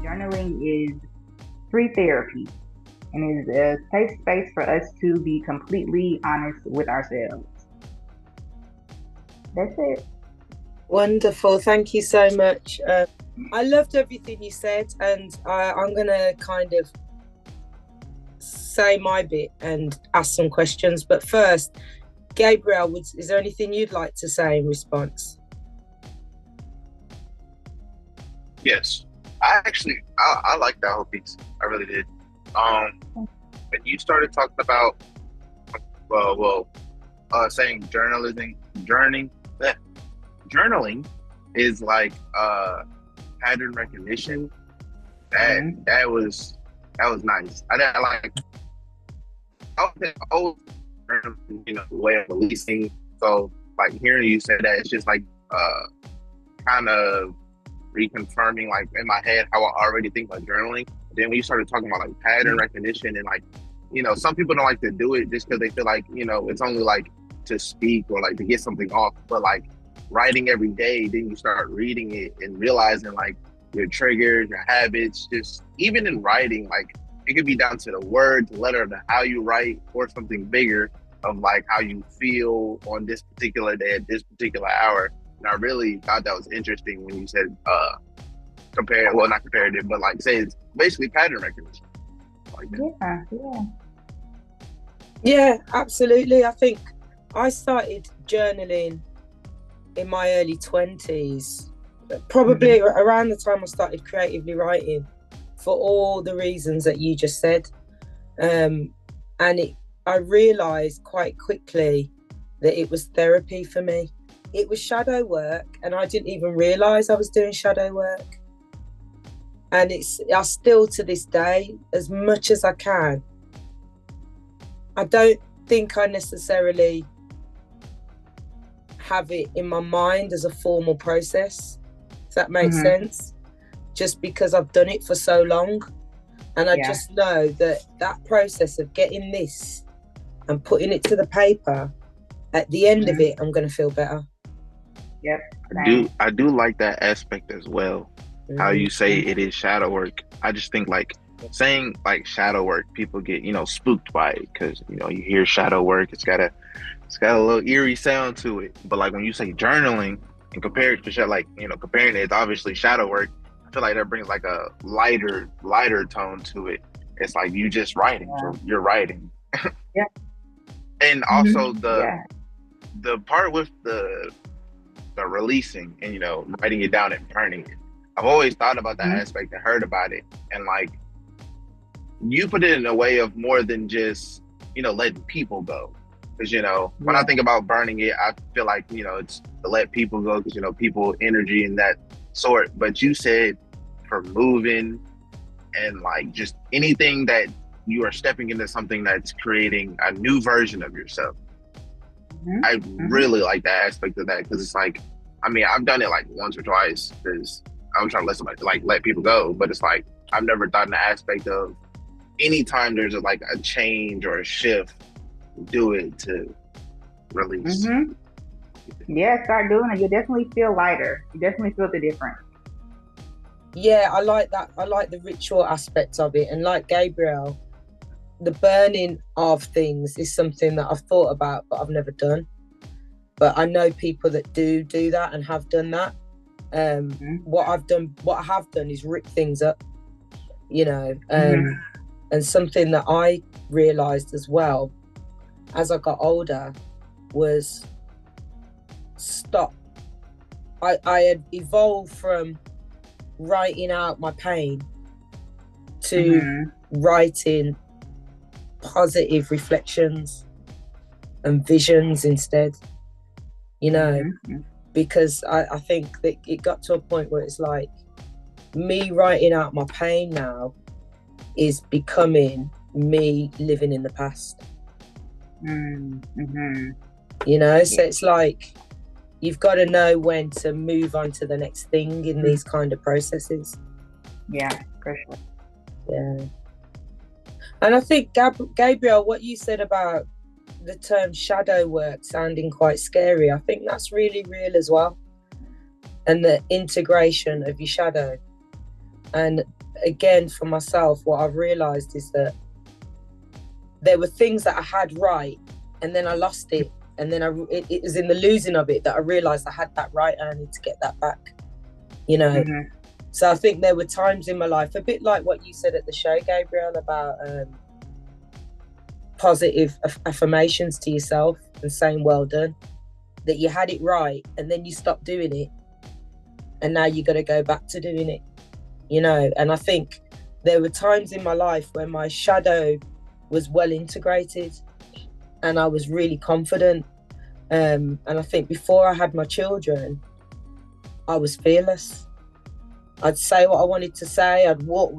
journaling is free therapy and is a safe space for us to be completely honest with ourselves. That's it. Wonderful. Thank you so much. I loved everything you said, and I'm going to kind of say my bit and ask some questions. But first, Gabriel, is there anything you'd like to say in response? Yes. I like that whole piece. I really did. When you started talking about, saying journaling is like pattern recognition. That was nice. I didn't like. I was old, way of releasing. So like hearing you say that, it's just like kind of reconfirming like in my head how I already think about journaling. Then when you started talking about like pattern recognition and like, some people don't like to do it just because they feel like, it's only like to speak or like to get something off. But like writing every day, then you start reading it and realizing like your triggers, your habits, just even in writing, like it could be down to the word, the letter, to how you write, or something bigger of like how you feel on this particular day at this particular hour. And I really thought that was interesting when you said not comparative, but like say it's basically pattern recognition. Like that. Yeah, absolutely. I think I started journaling in my early 20s, probably around the time I started creatively writing, for all the reasons that you just said. I realised quite quickly that it was therapy for me. It was shadow work, and I didn't even realise I was doing shadow work. And I still to this day, as much as I can, I don't think I necessarily have it in my mind as a formal process, if that makes sense, just because I've done it for so long. And I just know that process of getting this and putting it to the paper, at the end of it, I'm going to feel better. Yep. I do like that aspect as well. How you say it is shadow work. I just think like saying like shadow work, people get, spooked by it because, you hear shadow work, it's got a little eerie sound to it. But like when you say journaling and compare it to comparing it, it's obviously shadow work. I feel like that brings like a lighter tone to it. It's like you just writing, so you're writing. Yeah. And also the part with the releasing and writing it down and burning it. I've always thought about that aspect and heard about it, and like you put it in a way of more than just letting people go. Because when I think about burning it, I feel like it's to let people go because people energy and that sort. But you said for moving and like just anything that you are stepping into something that's creating a new version of yourself. I really like that aspect of that because it's like, I mean, I've done it like once or twice because I'm trying to let somebody let people go, but it's like I've never thought in the aspect of anytime there's a change or a shift, do it to release. Yeah, start doing it. You'll definitely feel lighter. You definitely feel the difference. Yeah, I like that. I like the ritual aspect of it. And like Gabriel, the burning of things is something that I've thought about, but I've never done. But I know people that do that and have done that. What I have done is rip things up, and something that I realised as well as I got older was stop. I had evolved from writing out my pain to writing positive reflections and visions instead, because I think that it got to a point where it's like me writing out my pain now is becoming me living in the past. So it's like you've got to know when to move on to the next thing in these kind of processes. Yeah, for sure. Yeah. And I think, Gabriel, what you said about the term shadow work sounding quite scary, I think that's really real as well. And the integration of your shadow. And again, for myself, what I've realised is that there were things that I had right, and then I lost it. And then it was in the losing of it that I realised I had that right and I need to get that back, you know. Mm-hmm. So I think there were times in my life, a bit like what you said at the show, Gabriel, about positive affirmations to yourself and saying well done, that you had it right and then you stopped doing it and now you got to go back to doing it, you know. And I think there were times in my life where my shadow was well integrated and I was really confident. And I think before I had my children, I was fearless. I'd say what I wanted to say. I'd walk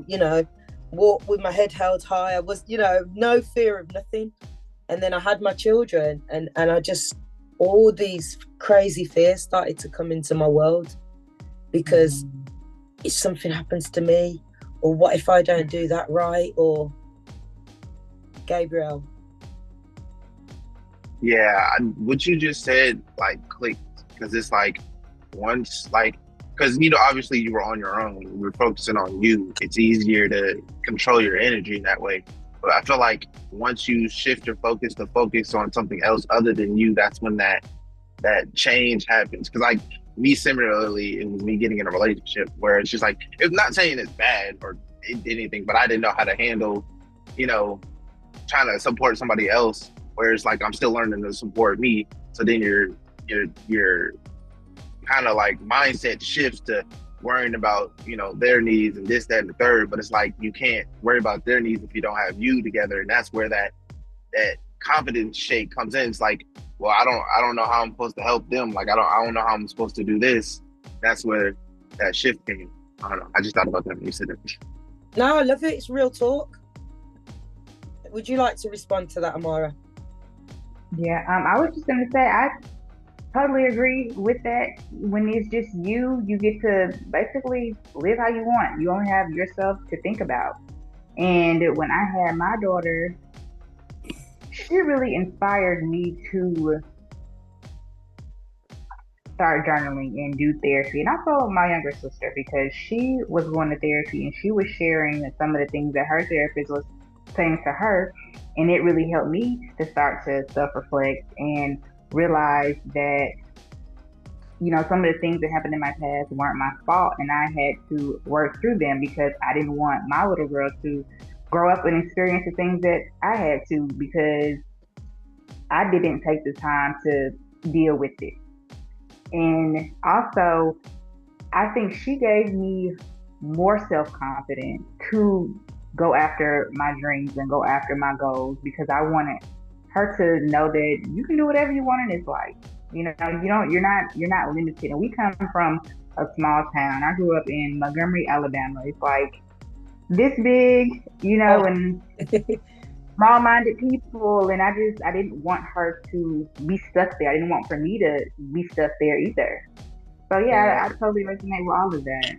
with my head held high. I was, no fear of nothing. And then I had my children and I just, all these crazy fears started to come into my world because if something happens to me, or what if I don't do that right, or Gabriel. Yeah, what you just said, like, clicked, because it's like, once, like, because, obviously you were on your own, you were focusing on you, it's easier to control your energy in that way. But I feel like once you shift your focus to focus on something else other than you, that's when that change happens. Because, like, me, similarly, it was me getting in a relationship where it's just like, it's not saying it's bad or anything, but I didn't know how to handle, trying to support somebody else. Where it's like I'm still learning to support me. So then your kind of like mindset shifts to worrying about, their needs and this, that, and the third. But it's like you can't worry about their needs if you don't have you together. And that's where that confidence shake comes in. It's like, well, I don't know how I'm supposed to help them. Like I don't know how I'm supposed to do this. That's where that shift came. I don't know. I just thought about that when you said it. No, I love it. It's real talk. Would you like to respond to that, Amara? Yeah, I was just going to say, I totally agree with that. When it's just you get to basically live how you want. You only have yourself to think about. And when I had my daughter, she really inspired me to start journaling and do therapy. And I followed my younger sister because she was going to therapy and she was sharing some of the things that her therapist was saying to her. And it really helped me to start to self-reflect and realize that, some of the things that happened in my past weren't my fault. And I had to work through them because I didn't want my little girl to grow up and experience the things that I had to, because I didn't take the time to deal with it. And also, I think she gave me more self-confidence to go after my dreams and go after my goals, because I wanted her to know that you can do whatever you want in this life. You're not limited. And we come from a small town. I grew up in Montgomery, Alabama. It's like this big, and small-minded people. And I didn't want her to be stuck there. I didn't want for me to be stuck there either. So yeah, I totally resonate with all of that.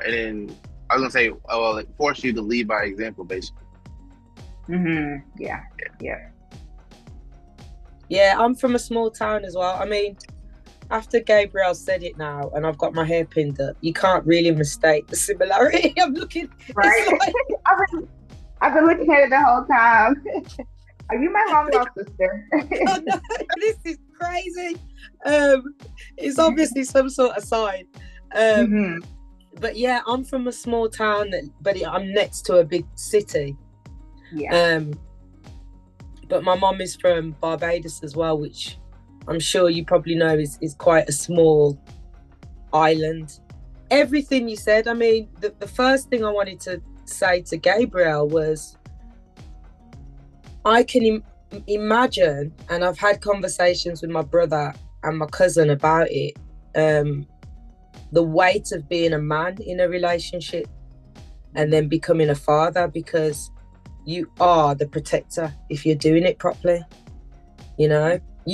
And then I was gonna say, it forced you to lead by example, basically. Yeah. Yeah, I'm from a small town as well. I mean, after Gabriel said it now, and I've got my hair pinned up, you can't really mistake the similarity. I'm looking. Right. Like... I've been looking at it the whole time. Are you my long-lost sister? Oh, no, this is crazy. It's obviously some sort of sign. But yeah, I'm from a small town, but I'm next to a big city. Yeah. But my mom is from Barbados as well, which I'm sure you probably know is quite a small island. Everything you said, I mean, the first thing I wanted to say to Gabriel was, I can imagine, and I've had conversations with my brother and my cousin about it, the weight of being a man in a relationship and then becoming a father, because you are the protector if you're doing it properly. You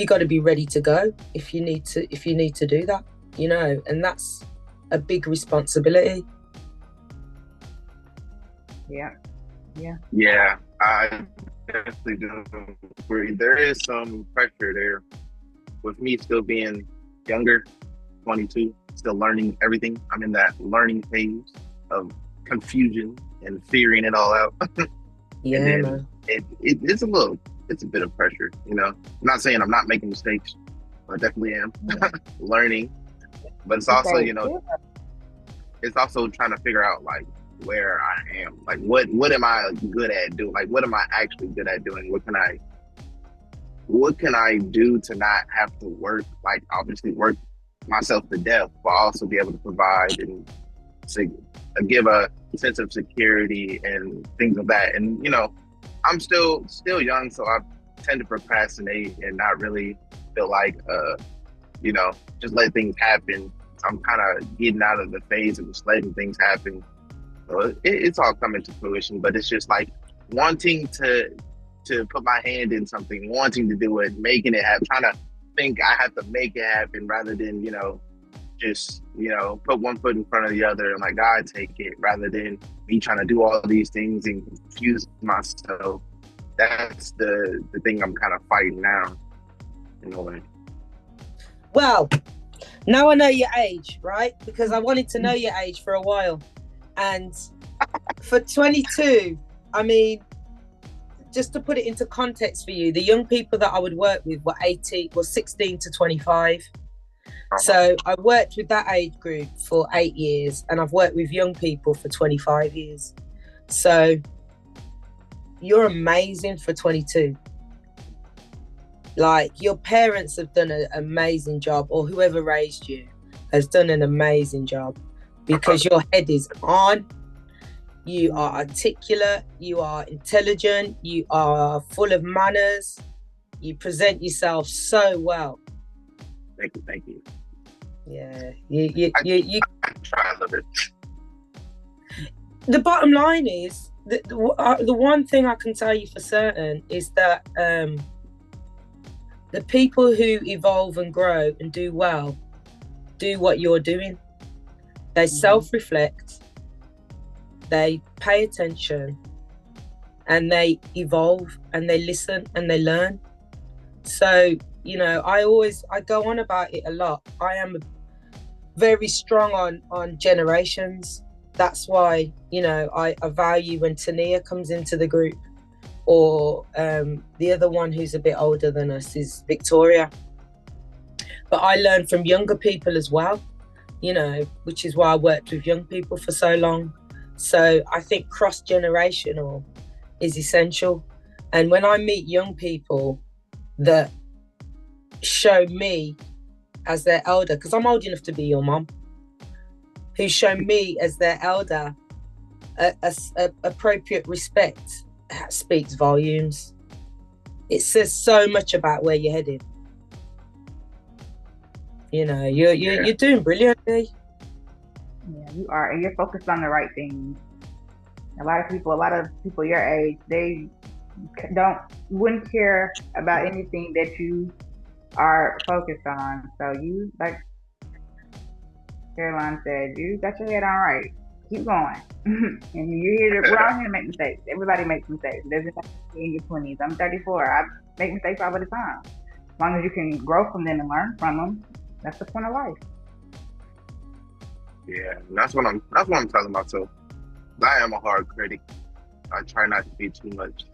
got to be ready to go if you need to do that, and that's a big responsibility. Yeah, I definitely do agree. There is some pressure there with me still being younger, 22, still learning everything. I'm in that learning phase of confusion and figuring it all out. Yeah, And then man. it's a bit of pressure, you know. I'm not saying I'm not making mistakes. I definitely am learning, but it's also, you know, it's also trying to figure out like where I am, like what am I good at doing, like what am I actually good at doing, what can I do to not have to work, like obviously work myself to death, but also be able to provide and to give a sense of security and things of that. And you know, I'm still young, so I tend to procrastinate and not really feel like you know, just let things happen. So I'm kind of getting out of the phase of just letting things happen. So it's all coming to fruition, but it's just like wanting to put my hand in something, wanting to do it, making it happen, trying to think I have to make it happen rather than, you know, just, you know, put one foot in front of the other and like, God, take it, rather than me trying to do all these things and confuse myself. That's the thing I'm kind of fighting now, in a way. Well, now I know your age, right? Because I wanted to know your age for a while. And for 22, I mean, just to put it into context for you, the young people that I would work with were 16 to 25. So I worked with that age group for 8 years, and I've worked with young people for 25 years. So you're amazing for 22. Like, your parents have done an amazing job, or whoever raised you has done an amazing job, because your head is on. You are articulate, you are intelligent, you are full of manners, you present yourself so well. Thank you. Yeah, you I try a little bit. The bottom line is that the one thing I can tell you for certain is that the people who evolve and grow and do well do what you're doing. They self-reflect, they pay attention, and they evolve, and they listen, and they learn. So, you know, I go on about it a lot. I am very strong on generations. That's why, you know, I value when Tania comes into the group, or the other one who's a bit older than us is Victoria. But I learn from younger people as well, you know, which is why I worked with young people for so long. So I think cross-generational is essential. And when I meet young people that show me as their elder, because I'm old enough to be your mom, who show me as their elder appropriate respect, speaks volumes. It says so much about where you're headed. You know, you're doing brilliantly. Yeah, you are, and you're focused on the right things. A lot of people your age, they wouldn't care about anything that you are focused on. So you, like Caroline said, you got your head on right. Keep going. And we're all here to make mistakes. Everybody makes mistakes. It doesn't have to be in your 20s. I'm 34. I make mistakes all the time. As long as you can grow from them and learn from them, that's the point of life. Yeah, and that's what I'm telling myself. I am a hard critic. I try not to be too much.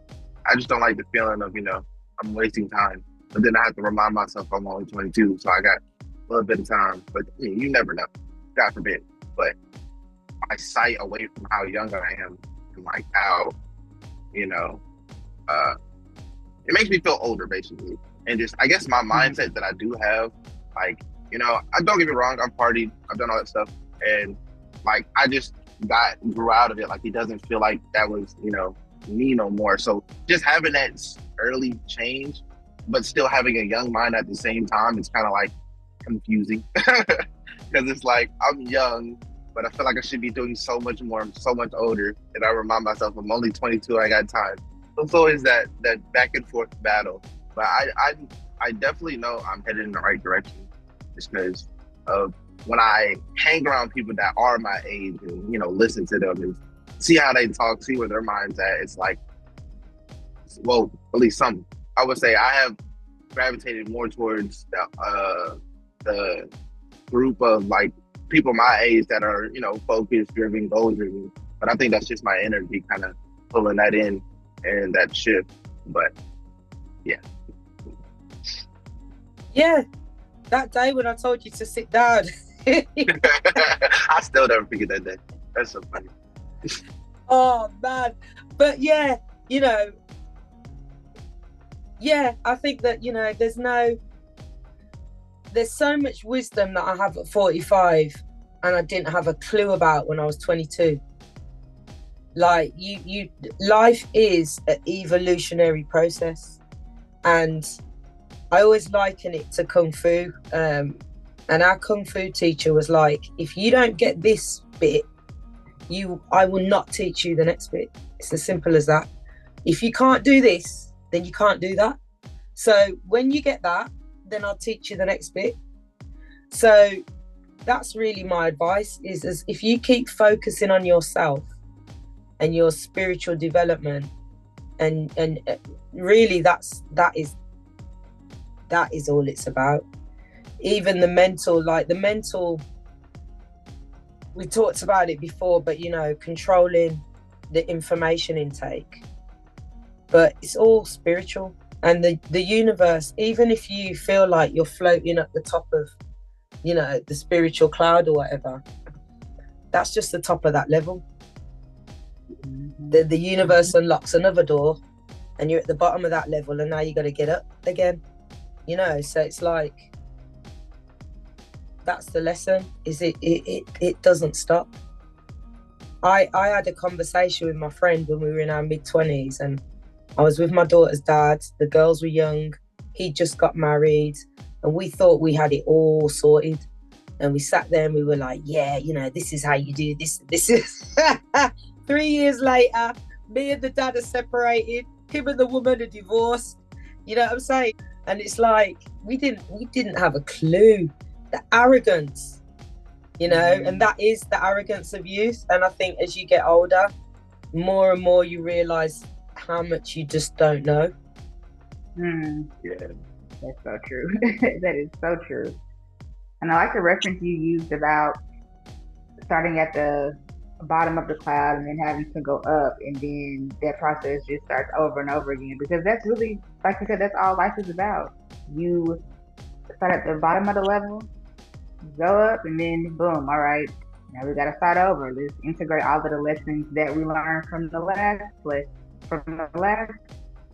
I just don't like the feeling of, you know, I'm wasting time. But then I have to remind myself I'm only 22, so I got a little bit of time. But you never know. God forbid. But my sight away from how young I am and like how, you know, it makes me feel older basically. And just, I guess my mindset that I do have, like, you know, I don't get me wrong, I've partied, I've done all that stuff. And like, I just grew out of it. Like, it doesn't feel like that was, you know, me no more. So just having that early change, but still having a young mind at the same time, it's kind of like confusing. Because it's like, I'm young, but I feel like I should be doing so much more. I'm so much older. And I remind myself I'm only 22, I got time. So it's always that back and forth battle. But I definitely know I'm headed in the right direction, just because of when I hang around people that are my age and, you know, listen to them and see how they talk, see where their mind's at. It's like, well, at least some. I would say I have gravitated more towards the group of like people my age that are, you know, focused, driven, goal driven, But I think that's just my energy kind of pulling that in and that shift. But yeah. Yeah, that day when I told you to sit down. I still never forget that day. That's so funny. Oh man. But yeah, you know, yeah, I think that, you know, there's so much wisdom that I have at 45 and I didn't have a clue about when I was 22. Like life is an evolutionary process, and I always liken it to Kung Fu. And our Kung Fu teacher was like, if you don't get this bit, I will not teach you the next bit. It's as simple as that. If you can't do this, then you can't do that. So when you get that, then I'll teach you the next bit. So that's really my advice, is if you keep focusing on yourself and your spiritual development, and really that is all it's about. Even the mental, we talked about it before, but you know, controlling the information intake, but it's all spiritual. And the universe, even if you feel like you're floating at the top of, you know, the spiritual cloud or whatever, that's just the top of that level. The universe unlocks another door and you're at the bottom of that level, and now you got to get up again, you know. So it's like, that's the lesson, is it doesn't stop. I had a conversation with my friend when we were in our mid-20s, and I was with my daughter's dad. The girls were young, he just got married, and we thought we had it all sorted. And we sat there and we were like, yeah, you know, this is how you do this. This is 3 years later, me and the dad are separated, him and the woman are divorced. You know what I'm saying? And it's like, we didn't have a clue. The arrogance, you know, and that is the arrogance of youth. And I think as you get older, more and more you realize how much you just don't know. Yeah, that's so true. That is so true. And I like the reference you used about starting at the bottom of the cloud and then having to go up, and then that process just starts over and over again, because that's really, like you said, that's all life is about. You start at the bottom of the level, go up, and then boom, all right, now we got to start over. Let's integrate all of the lessons that we learned from the last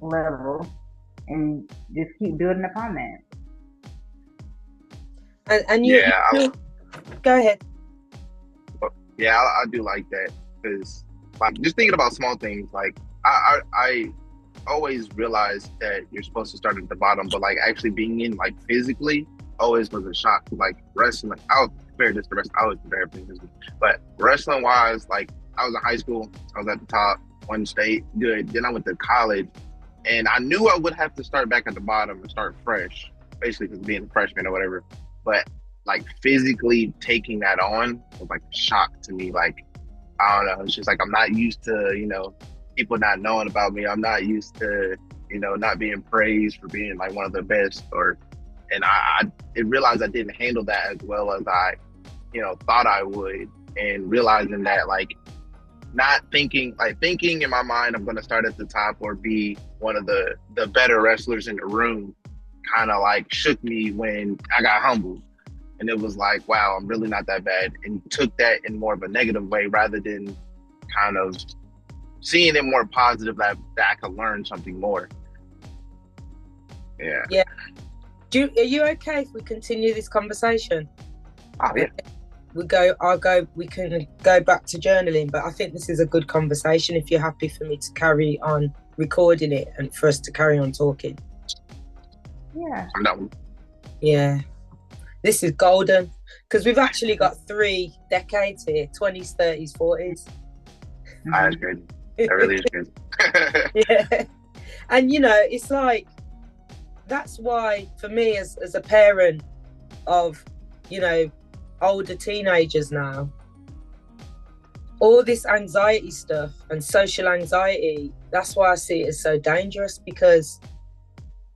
level, and just keep building upon that. And you, go ahead. Yeah, I do like that, because like just thinking about small things, like I always realized that you're supposed to start at the bottom, but like actually being in like physically always was a shock. Like wrestling, I'll compare this to wrestling. I was very physically, but wrestling wise, like I was in high school, I was at the top, won state, good. Then I went to college, and I knew I would have to start back at the bottom and start fresh, basically because being a freshman or whatever. But like physically taking that on was like a shock to me. Like, I don't know, it's just like I'm not used to, you know, people not knowing about me. I'm not used to, you know, not being praised for being like one of the best, and I realized I didn't handle that as well as I, you know, thought I would. And realizing that, like, not thinking in my mind I'm going to start at the top or be one of the better wrestlers in the room, kind of like shook me when I got humbled. And it was like, wow, I'm really not that bad. And took that in more of a negative way rather than kind of seeing it more positive, that I could learn something more. Yeah. Yeah. Are you okay if we continue this conversation? Oh, yeah. We can go back to journaling, but I think this is a good conversation if you're happy for me to carry on recording it and for us to carry on talking. Yeah. I'm done. Yeah. This is golden, because we've actually got 3 decades here, 20s, 30s, 40s. That's crazy. That really is crazy. Yeah. And, you know, it's like, that's why, for me, as a parent of, you know, older teenagers now, all this anxiety stuff and social anxiety, that's why I see it as so dangerous, because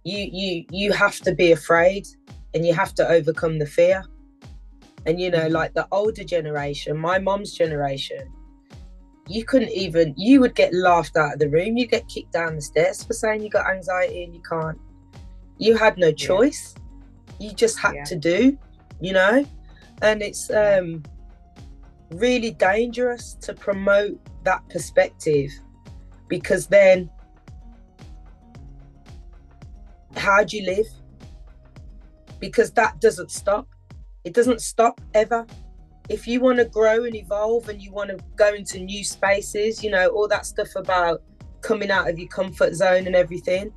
you have to be afraid and you have to overcome the fear. And, you know, like the older generation, my mom's generation, you would get laughed out of the room. You get kicked down the stairs for saying you got anxiety and you had no choice. You just had to do, and it's really dangerous to promote that perspective, because then how do you live? Because that doesn't stop. It doesn't stop ever. If you want to grow and evolve and you want to go into new spaces, all that stuff about coming out of your comfort zone and everything,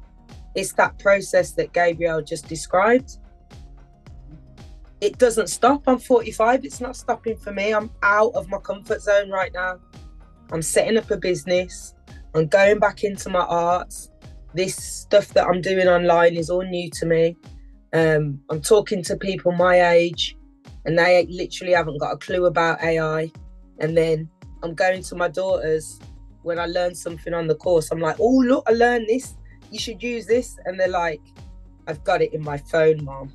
it's that process that Gabriel just described. It doesn't stop. I'm 45. It's not stopping for me. I'm out of my comfort zone right now. I'm setting up a business. I'm going back into my arts. This stuff that I'm doing online is all new to me. I'm talking to people my age and they literally haven't got a clue about AI. And then I'm going to my daughters when I learn something on the course. I'm like, oh, look, I learned this. You should use this. And they're like, I've got it in my phone, Mom.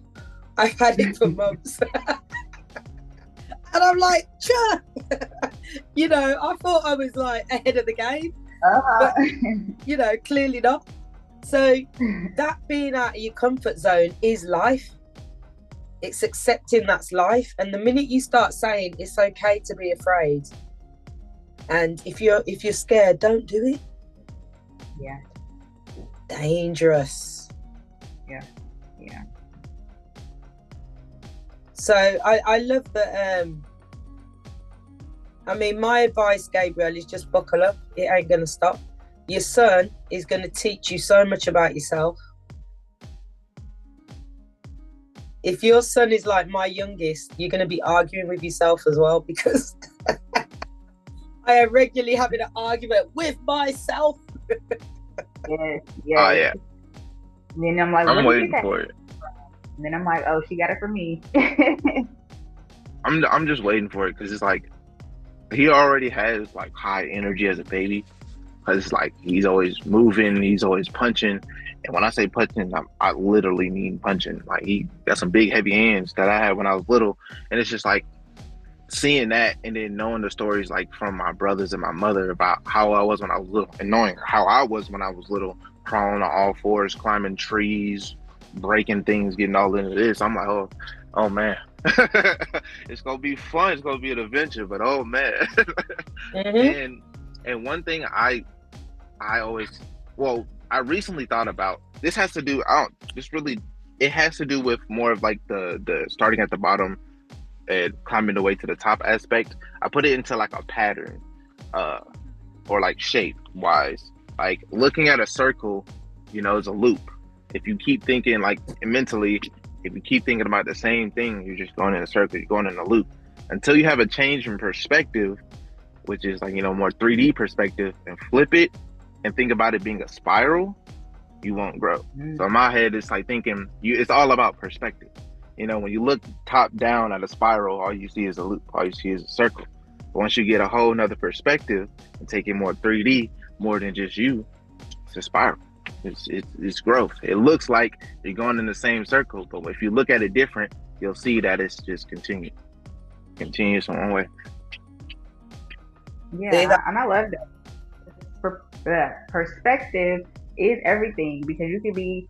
I've had it for months. And I'm like, sure. I thought I was like ahead of the game. But, clearly not. So that being out of your comfort zone is life. It's accepting that's life. And the minute you start saying it's okay to be afraid, and if you're scared, don't do it. Yeah. Dangerous. Yeah. So I love that. My advice, Gabriel, is just buckle up. It ain't going to stop. Your son is going to teach you so much about yourself. If your son is like my youngest, you're going to be arguing with yourself as well, because I am regularly having an argument with myself. Yes. Oh, yeah. And then I'm like, I'm waiting for it. And then I'm like, oh, she got it from me. I'm just waiting for it, because it's like he already has like high energy as a baby, because it's like he's always moving, he's always punching. And when I say punching, I literally mean punching. Like, he got some big heavy hands that I had when I was little. And it's just like seeing that, and then knowing the stories like from my brothers and my mother about how I was when I was little, and knowing how I was when I was little, crawling on all fours, climbing trees, breaking things, getting all into this. I'm like, oh man. It's gonna be fun. It's gonna be an adventure, but oh man. Mm-hmm. And one thing I recently thought about, this has to do, it has to do with more of like the starting at the bottom and climbing the way to the top aspect. I put it into like a pattern, or like shape wise, like looking at a circle, is a loop. If you keep thinking like mentally, if you keep thinking about the same thing, you're just going in a circle, you're going in a loop until you have a change in perspective, which is like, more 3D perspective, and flip it and think about it being a spiral, you won't grow. So in my head, it's like thinking it's all about perspective. When you look top down at a spiral, all you see is a loop, all you see is a circle. But once you get a whole nother perspective and take it more 3D, more than just you, it's a spiral. It's growth. It looks like you're going in the same circle, but if you look at it different, you'll see that it's just continuous one way. Yeah, and I love that. Perspective is everything, because you could be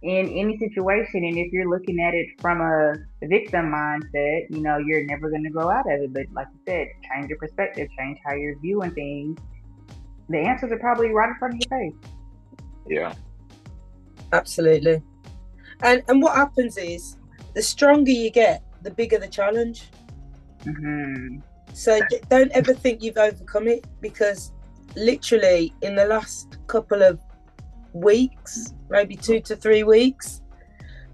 in any situation, and if you're looking at it from a victim mindset, you're never going to grow out of it. But like you said, change your perspective, change how you're viewing things. The answers are probably right in front of your face. Yeah, absolutely. And what happens is, the stronger you get, the bigger the challenge. Mm-hmm. So don't ever think you've overcome it, because literally in the last couple of weeks, maybe 2 to 3 weeks,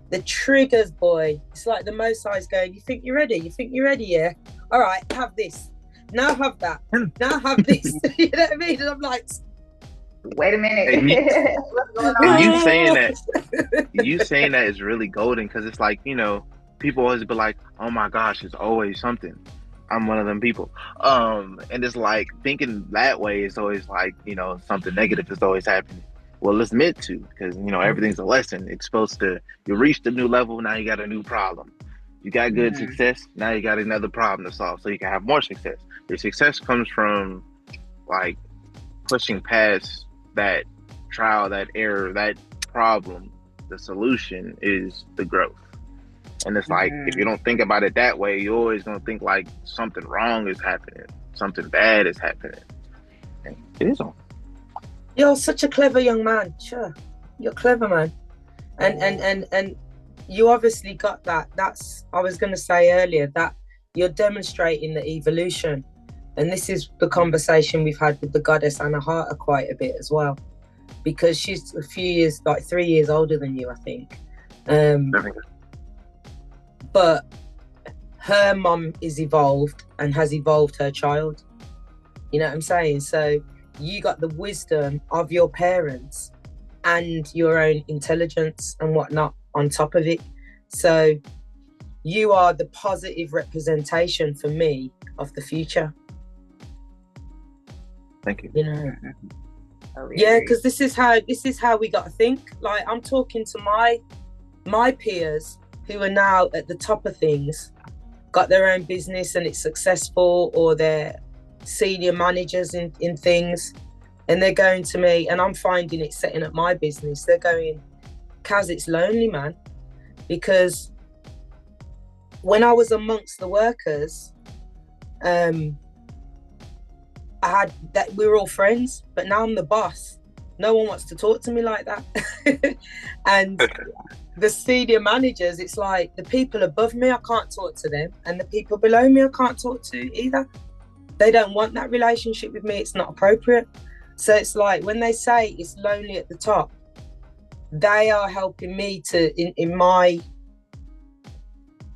the triggers, boy, it's like the Most High's going, you think you're ready, yeah, all right, have this, now have that, now have this. You know what I mean? And I'm like, wait a minute. What's going on? And you saying that is really golden, because it's like, people always be like, oh my gosh, it's always something. I'm one of them people. And it's like, thinking that way is always like, something negative is always happening. Well, it's meant to, because, everything's a lesson. It's supposed to, you reached a new level, now you got a new problem. You got good success, now you got another problem to solve, so you can have more success. Your success comes from like pushing past that trial, that error, that problem. The solution is the growth. And it's like, if you don't think about it that way, you're always gonna think like something wrong is happening, something bad is happening. And it is on. You're such a clever young man. Sure, you're clever, man. And you obviously got that. That's, I was going to say earlier, that you're demonstrating the evolution. And this is the conversation we've had with the goddess Anna Harter quite a bit as well, because she's a few years, like 3 years older than you, I think. But her mum is evolved and has evolved her child. You know what I'm saying? So you got the wisdom of your parents and your own intelligence and whatnot on top of it. So you are the positive representation for me of the future. Thank you. You know, yeah, because this is how we got to think. Like, I'm talking to my peers who are now at the top of things, got their own business and it's successful, or they're senior managers in things, and they're going to me, and I'm finding it setting up my business. They're going, Kaz, it's lonely, man, because when I was amongst the workers, I had that, we were all friends, but now I'm the boss. No one wants to talk to me like that. And the senior managers, it's like the people above me, I can't talk to them, and the people below me, I can't talk to either. They don't want that relationship with me. It's not appropriate. So it's like when they say it's lonely at the top, they are helping me to, in my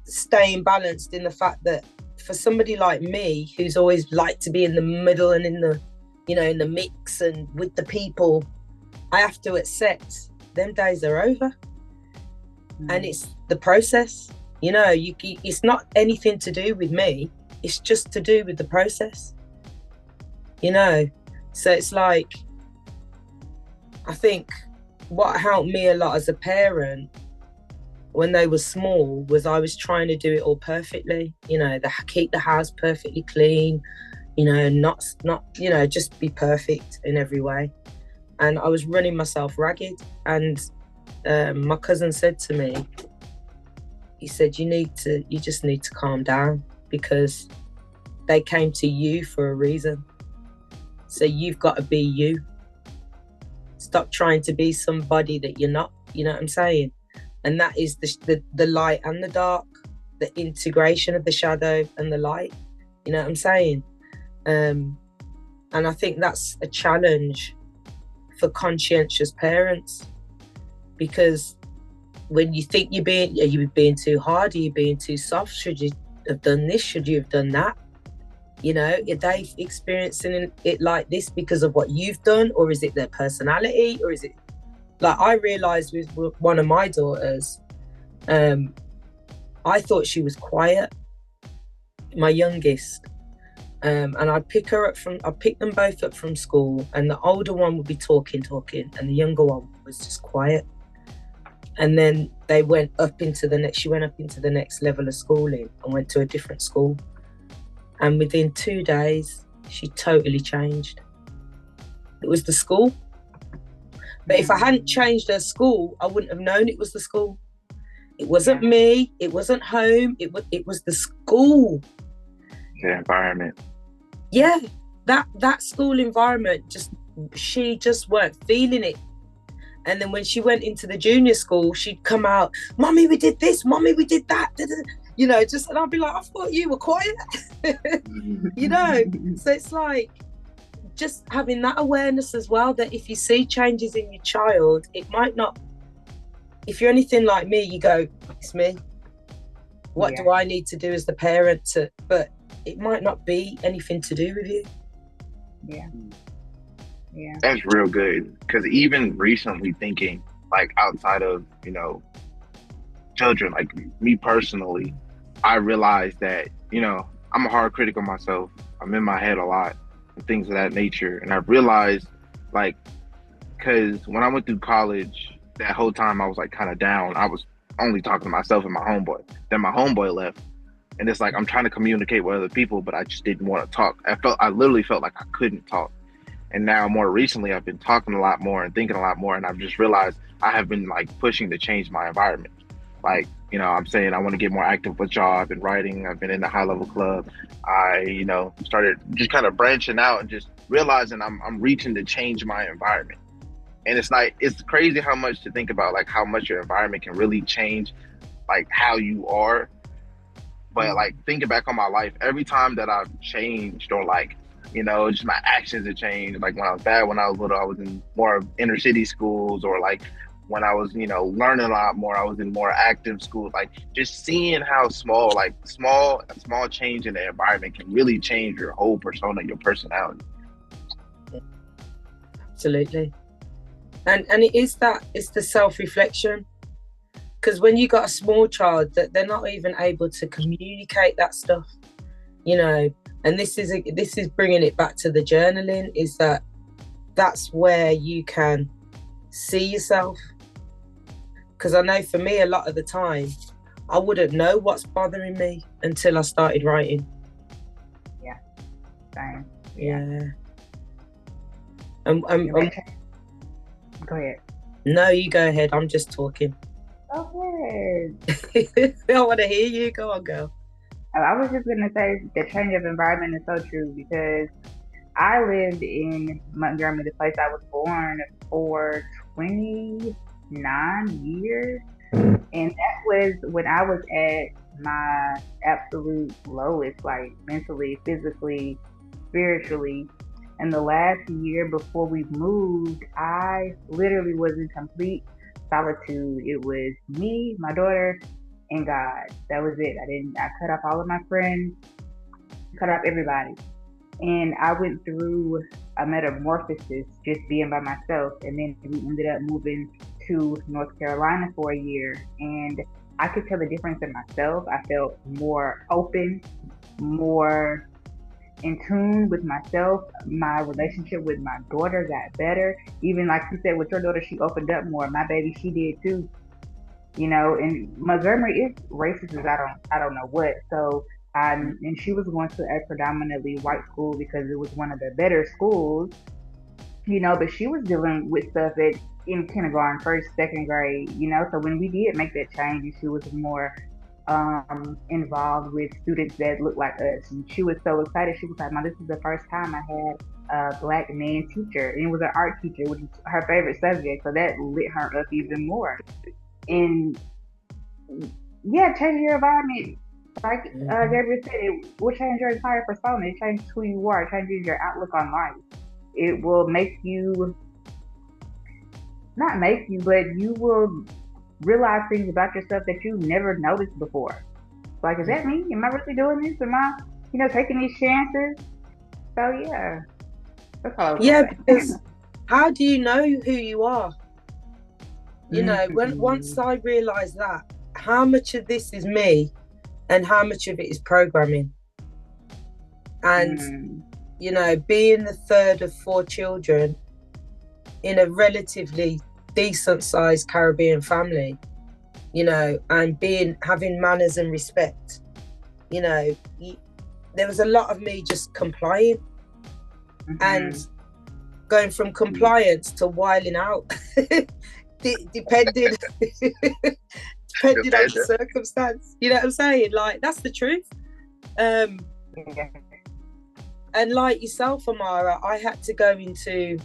staying balanced, in the fact that for somebody like me, who's always liked to be in the middle and in the, you know, in the mix and with the people, I have to accept them days are over. And it's the process, you know, it's not anything to do with me. It's just to do with the process, you know? So it's like, I think what helped me a lot as a parent when they were small was I was trying to do it all perfectly, you know, keep the house perfectly clean, you know, not, you know, just be perfect in every way. And I was running myself ragged. And my cousin said to me, he said, you just need to calm down, because they came to you for a reason. So you've got to be you. Stop trying to be somebody that you're not, you know what I'm saying? And that is the light and the dark, the integration of the shadow and the light, you know what I'm saying? And I think that's a challenge for conscientious parents, because when you think are you being too hard? Are you being too soft? Should you have done this? Should you have done that? You know, are they experiencing it like this because of what you've done? Or is it their personality? Or is it, like, I realised with one of my daughters, I thought she was quiet, my youngest. And I'd pick them both up from school, and the older one would be talking, and the younger one was just quiet. And then she went up into the next level of schooling and went to a different school. And within 2 days, she totally changed. It was the school. But if I hadn't changed her school, I wouldn't have known it was the school. It wasn't me, it wasn't home, it was the school. The environment. Yeah, that school environment, she just weren't feeling it. And then when she went into the junior school, she'd come out, Mommy, we did this, Mommy, we did that. You know, and I'd be like, I thought you were quiet. You know, so it's like just having that awareness as well, that if you see changes in your child, it might not, if you're anything like me, you go, it's me. What do I need to do as the parent but it might not be anything to do with you. Yeah. That's real good. Because even recently thinking, like, outside of, you know, children, like me personally, I realized that, you know, I'm a hard critic of myself. I'm in my head a lot and things of that nature. And I realized, like, because when I went through college, that whole time I was like kind of down. I was only talking to myself and my homeboy. Then my homeboy left. And it's like, I'm trying to communicate with other people, but I just didn't want to talk. I literally felt like I couldn't talk. And now more recently, I've been talking a lot more and thinking a lot more. And I've just realized I have been like pushing to change my environment. Like, I'm saying I want to get more active with y'all. I've been writing. I've been in the high level club. I, started just kind of branching out and just realizing I'm reaching to change my environment. And it's crazy how much to think about, like how much your environment can really change like how you are. But like thinking back on my life, every time that I've changed or like, just my actions have changed. Like when I was bad, when I was little, I was in more inner city schools, or like when I was, learning a lot more, I was in more active schools. Like just seeing how a small change in the environment can really change your whole persona, your personality. Absolutely. And it's the self-reflection. Because when you got a small child, that they're not even able to communicate that stuff, and this is bringing it back to the journaling, is that's where you can see yourself. Because I know for me, a lot of the time, I wouldn't know what's bothering me until I started writing. Yeah, same. Yeah. Go ahead. No, you go ahead. I'm just talking. Okay. I want to hear you. Go on, girl. I was just going to say the change of environment is so true, because I lived in Montgomery, the place I was born, for 29 years. And that was when I was at my absolute lowest, like mentally, physically, spiritually. And the last year before we moved, I literally was in complete solitude. It was me, my daughter, and God. That was it. I cut off all of my friends, cut off everybody. And I went through a metamorphosis just being by myself. And then we ended up moving to North Carolina for a year. And I could tell the difference in myself. I felt more open, more in tune with myself. My relationship with my daughter got better. Even like you said, with your daughter, she opened up more. My baby, she did too. And Montgomery is racist as I don't know what. So and she was going to a predominantly white school because it was one of the better schools, but she was dealing with stuff in kindergarten, first, second grade, So when we did make that change, and she was more involved with students that looked like us, and she was so excited. She was like, "Mom, this is the first time I had a Black man teacher," and it was an art teacher, which is her favorite subject. So that lit her up even more. And yeah, changing your environment, like Gabriel said, it will change your entire persona. It changes who you are. It changes your outlook on life. It will make you, not make you, but you will realize things about yourself that you never noticed before. Like, is that me? Am I really doing this? Am I, taking these chances? So yeah, that's all I was Yeah, saying. because how do you know who you are? Once I realised that, how much of this is me and how much of it is programming. And, being the third of 4 children in a relatively decent sized Caribbean family, and having manners and respect, there was a lot of me just complying and going from compliance to wiling out. Depending on the circumstance, you know what I'm saying? Like, that's the truth. And like yourself, Amara, I had to go into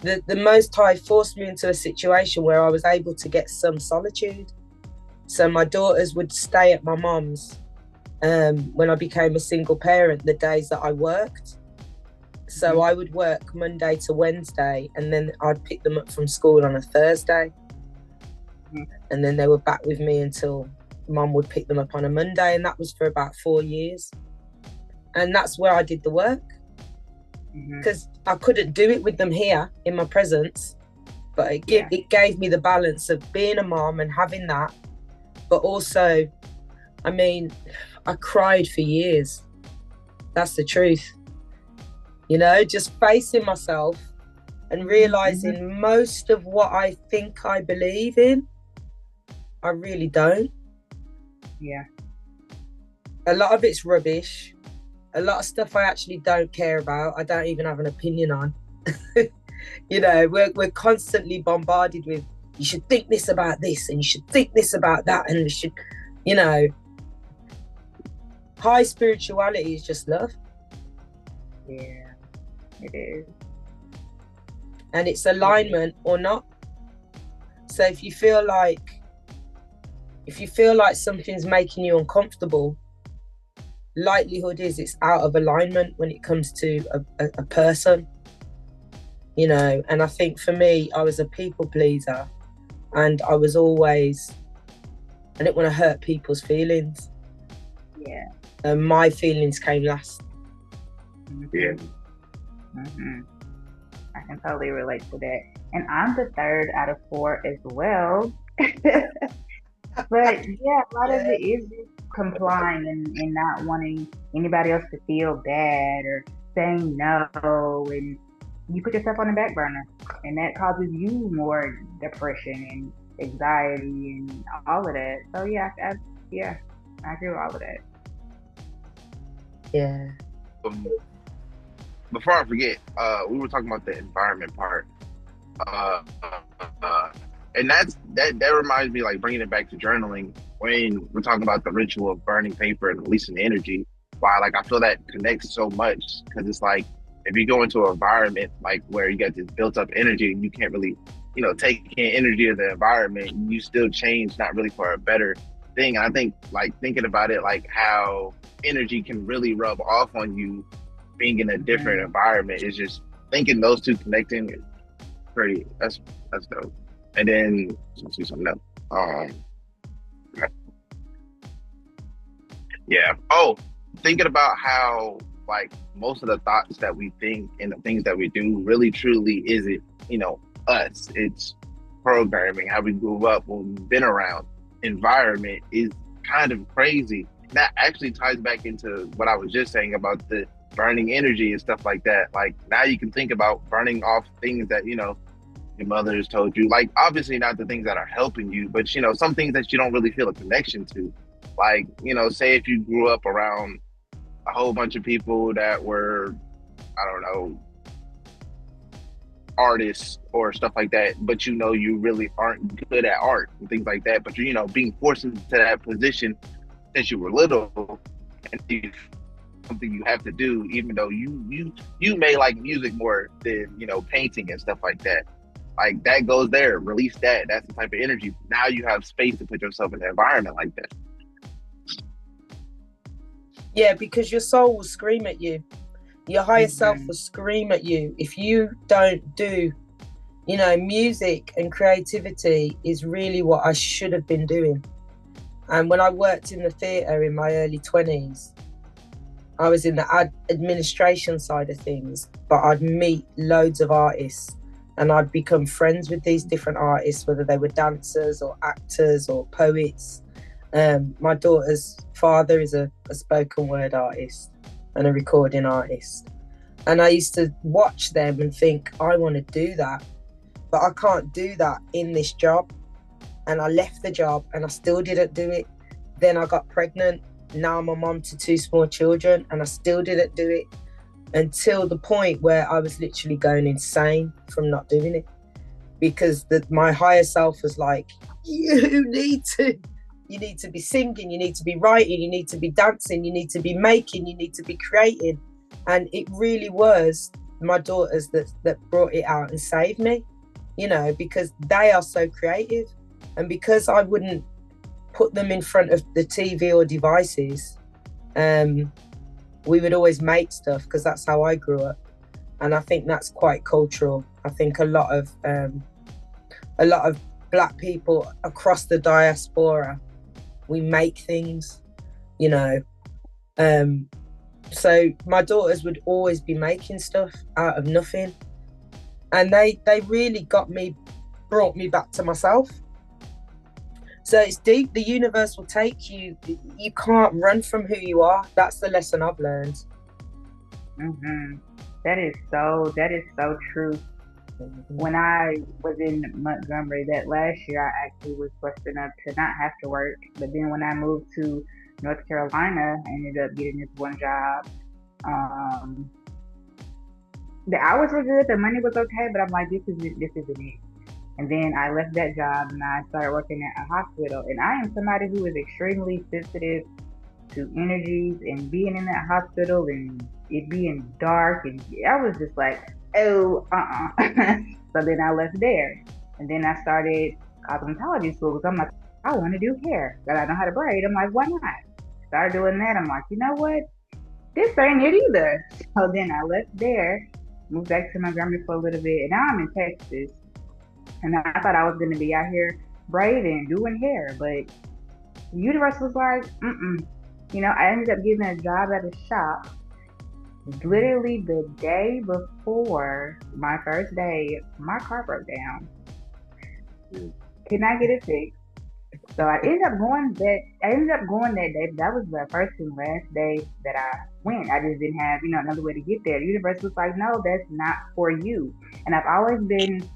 the Most High forced me into a situation where I was able to get some solitude. So my daughters would stay at my mom's when I became a single parent, the days that I worked. So I would work Monday to Wednesday, and then I'd pick them up from school on a Thursday. And then they were back with me until Mum would pick them up on a Monday. And that was for about 4 years. And that's where I did the work. Because I couldn't do it with them here in my presence. But it gave me the balance of being a mom and having that. But also, I cried for years. That's the truth. Just facing myself and realizing most of what I think I believe in, I really don't. Yeah. A lot of it's rubbish. A lot of stuff I actually don't care about. I don't even have an opinion on. You know, we're constantly bombarded with, you should think this about this, and you should think this about that, and you should, you know, high spirituality is just love. Yeah, it is. And it's alignment or not. So if you feel like something's making you uncomfortable, likelihood is it's out of alignment when it comes to a person, you know. And I think for me, I was a people pleaser, and I didn't want to hurt people's feelings. Yeah. And my feelings came last. Yeah. Mm-hmm. I can totally relate to that. And I'm the third out of 4 as well. But yeah, a lot of it is just complying and not wanting anybody else to feel bad or saying no, and you put yourself on the back burner, and that causes you more depression and anxiety and all of that. So yeah, I agree with all of that. Yeah. Before I forget, we were talking about the environment part, and that reminds me, like, bringing it back to journaling when we're talking about the ritual of burning paper and releasing energy. Why, like, I feel that connects so much, because it's like, if you go into an environment like where you got this built up energy and you can't really, you know, take in energy of the environment, you still change, not really for a better thing. And I think, like, thinking about it, like how energy can really rub off on you being in a different environment, is just thinking those two connecting is pretty, that's dope. And then let's see something else. Yeah. Oh, thinking about how, like, most of the thoughts that we think and the things that we do really truly isn't, you know, us. It's programming, how we grew up, what we've been around. Environment is kind of crazy. That actually ties back into what I was just saying about the burning energy and stuff like that. Like, now you can think about burning off things that, you know, your mother has told you. Like, obviously not the things that are helping you, but, you know, some things that you don't really feel a connection to. Like, you know, say if you grew up around a whole bunch of people that were, I don't know, artists or stuff like that, but, you know, you really aren't good at art and things like that, but you're, you know, being forced into that position since you were little, and it's something you have to do, even though you may like music more than, you know, painting and stuff like that. Like, that goes there, release that. That's the type of energy. Now you have space to put yourself in an environment like that. Yeah, because your soul will scream at you. Your higher self will scream at you. If you don't do, you know, music and creativity is really what I should have been doing. And when I worked in the theatre in my early 20s, I was in the administration side of things, but I'd meet loads of artists and I'd become friends with these different artists, whether they were dancers or actors or poets. My daughter's father is a spoken word artist and a recording artist. And I used to watch them and think, I want to do that, but I can't do that in this job. And I left the job and I still didn't do it. Then I got pregnant. Now I'm a mom to 2 small children and I still didn't do it, until the point where I was literally going insane from not doing it, because my higher self was like, you need to be singing, you need to be writing, you need to be dancing, you need to be making, you need to be creating. And it really was my daughters that brought it out and saved me, you know, because they are so creative. And because I wouldn't put them in front of the TV or devices, we would always make stuff, because that's how I grew up. And I think that's quite cultural. I think a lot of Black people across the diaspora, we make things, you know. So my daughters would always be making stuff out of nothing. And they really brought me back to myself. So it's deep. The universe will take you. You can't run from who you are. That's the lesson I've learned. That is so true. When I was in Montgomery that last year, I actually was blessed enough to not have to work. But then when I moved to North Carolina, I ended up getting this one job Um, the hours were good, the money was okay, but I'm like, this isn't it. And then I left that job and I started working at a hospital. And I am somebody who is extremely sensitive to energies and being in that hospital and it being dark. And I was just like, oh, So then I left there. And then I started cosmetology school because I'm like, I want to do hair, but I know how to braid. I'm like, why not? Started doing that. I'm like, you know what? This ain't it either. So then I left there, moved back to Montgomery for a little bit, and now I'm in Texas. And I thought I was going to be out here braiding, doing hair, but the universe was like, mm-mm. I ended up getting a job at a shop. Literally the day before my first day, my car broke down. Can I get it fixed? So I ended up going that day. But that was the first and last day that I went. I just didn't have, another way to get there. The universe was like, no, that's not for you. And I've always been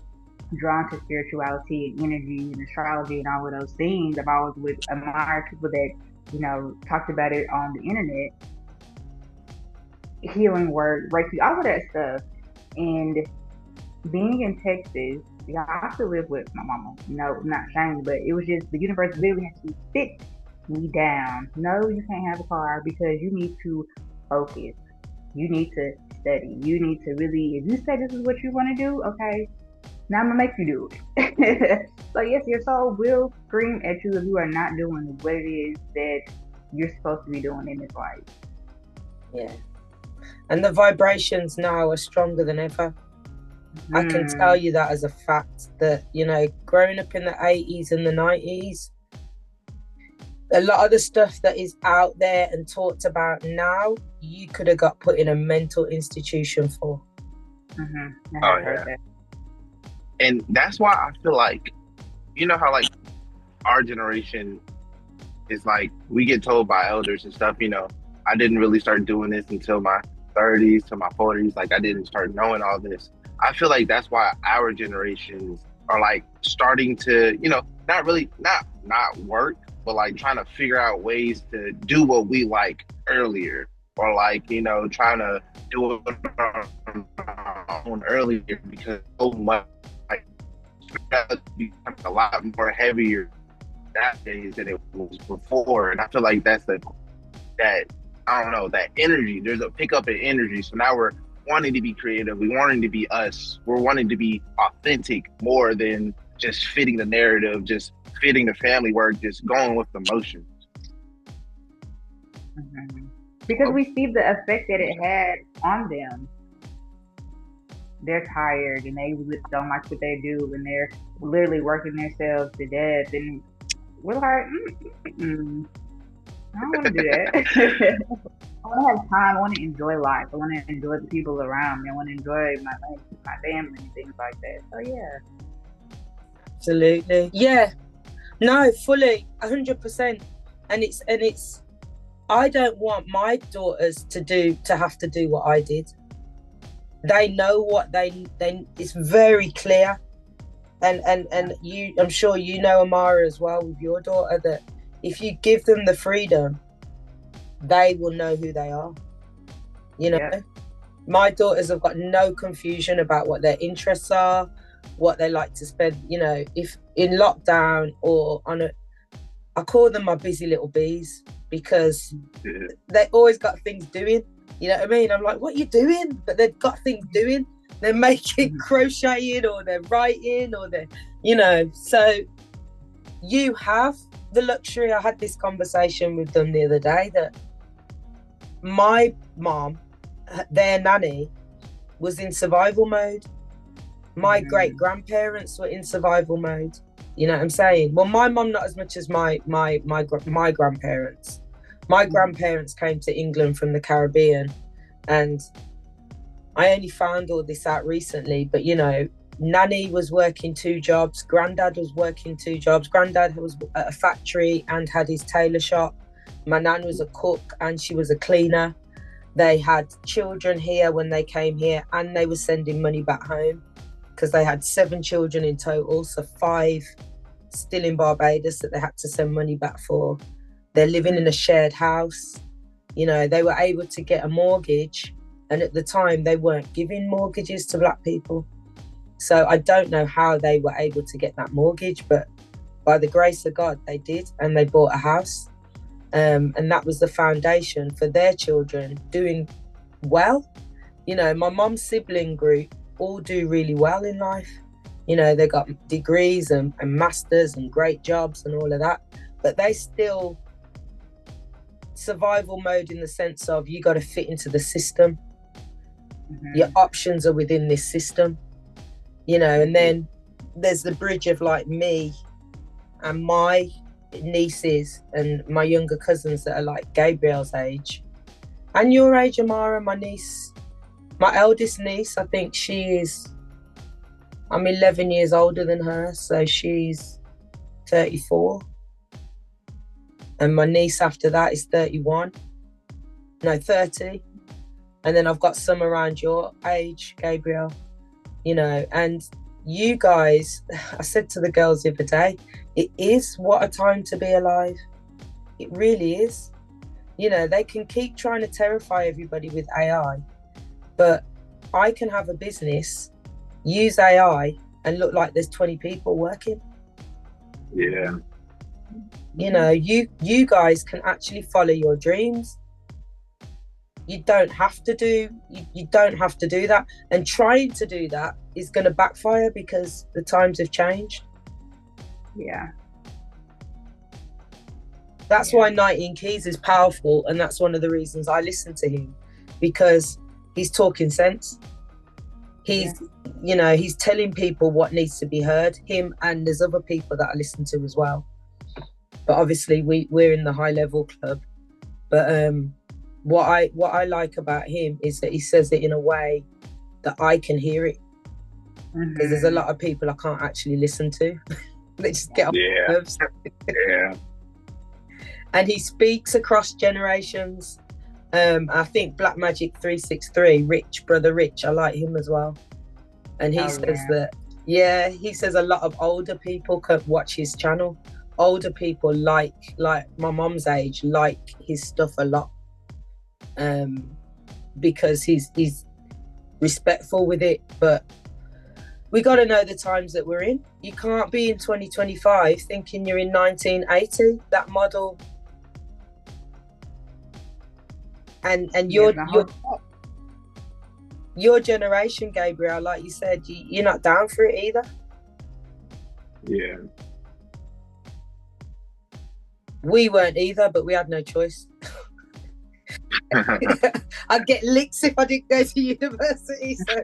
drawn to spirituality and energy and astrology and all of those things. I've always admired people that, talked about it on the internet. Healing word, Reiki, all of that stuff. And being in Texas, I still live with my mama. Not shaming, but it was just the universe literally had to sit me down. No, you can't have a car because you need to focus. You need to study. You need to really, if you say this is what you want to do, okay, now I'm gonna make you do it. So yes, your soul will scream at you if you are not doing what it is that you're supposed to be doing in this life. Yeah. And the vibrations now are stronger than ever. I can tell you that as a fact that, growing up in the 80s and the 90s, a lot of the stuff that is out there and talked about now, you could have got put in a mental institution for. Mm-hmm. Oh, yeah. And that's why I feel like, how like our generation is like, we get told by elders and stuff, I didn't really start doing this until my 30s to my 40s. Like I didn't start knowing all this. I feel like that's why our generations are like starting to, not work, but like trying to figure out ways to do what we like earlier, or like, trying to do it on our own earlier, because so much like a lot more heavier nowadays than it was before. And I feel like that's that energy. There's a pickup in energy. So now we're wanting to be creative. We wanting to be us. We're wanting to be authentic more than just fitting the narrative, just fitting the family work, just going with the motions. Mm-hmm. Because we see the effect that it had on them. They're tired and they don't like what they do, and they're literally working themselves to death. And we're like, I don't want to do that. I want to have time. I want to enjoy life. I want to enjoy the people around me. I want to enjoy my life, my family, and things like that. So yeah. Absolutely. Yeah. No, fully, 100%. And it's. I don't want my daughters to have to do what I did. They know what they it's very clear. And you, I'm sure Amara as well with your daughter, that if you give them the freedom, they will know who they are. Yeah. My daughters have got no confusion about what their interests are, what they like to spend, if in lockdown or I call them my busy little bees, because they always got things doing. You know what I mean? I'm like, what are you doing? But they've got things doing. They're making crocheting, or they're writing, or they're, so you have the luxury. I had this conversation with them the other day that my mom, their nanny, was in survival mode. My great grandparents were in survival mode. You know what I'm saying? Well, my mom not as much as my grandparents. My grandparents came to England from the Caribbean, and I only found all this out recently. But Nanny was working 2 jobs. Granddad was working 2 jobs. Granddad was at a factory and had his tailor shop. My nan was a cook and she was a cleaner. They had children here when they came here, and they were sending money back home because they had 7 children in total, so 5 still in Barbados that they had to send money back for. They're living in a shared house. You know, they were able to get a mortgage, and at the time they weren't giving mortgages to Black people. So I don't know how they were able to get that mortgage, but by the grace of God, they did, and they bought a house. And that was the foundation for their children doing well. You know, my mom's sibling group all do really well in life. You know, they got degrees and masters and great jobs and all of that, but they still survival mode in the sense of you got to fit into the system. Your options are within this system, you know. And then there's the bridge of like me and my nieces and my younger cousins that are like Gabriel's age and your age, Amara. My niece, my eldest niece, I think I'm 11 years older than her, so she's 34. And my niece after that is 30. And then I've got some around your age, Gabriel, you know. And you guys, I said to the girls the other day, it is what a time to be alive. It really is. You know, they can keep trying to terrify everybody with AI, but I can have a business, use AI, and look like there's 20 people working. Yeah. You know, you guys can actually follow your dreams. You don't have to do that. And trying to do that is going to backfire because the times have changed. Yeah. That's why 19 Keys is powerful, and that's one of the reasons I listen to him, because he's talking sense. He's, you know, he's telling people what needs to be heard. Him, and there's other people that I listen to as well. But obviously we're in the high level club. But what I like about him is that he says it in a way that I can hear it. Because there's a lot of people I can't actually listen to. They just get on my nerves. Yeah. And he speaks across generations. I think Black Magic 363, Brother Rich, I like him as well. And he says that, he says a lot of older people can watch his channel. Older people like my mom's age, like his stuff a lot. Because he's respectful with it. But we got to know the times that we're in. You can't be in 2025 thinking you're in 1980, that model. And your generation, Gabriel, like you said, you're not down for it either. Yeah. We weren't either, but we had no choice. I'd get licks if I didn't go to university. So,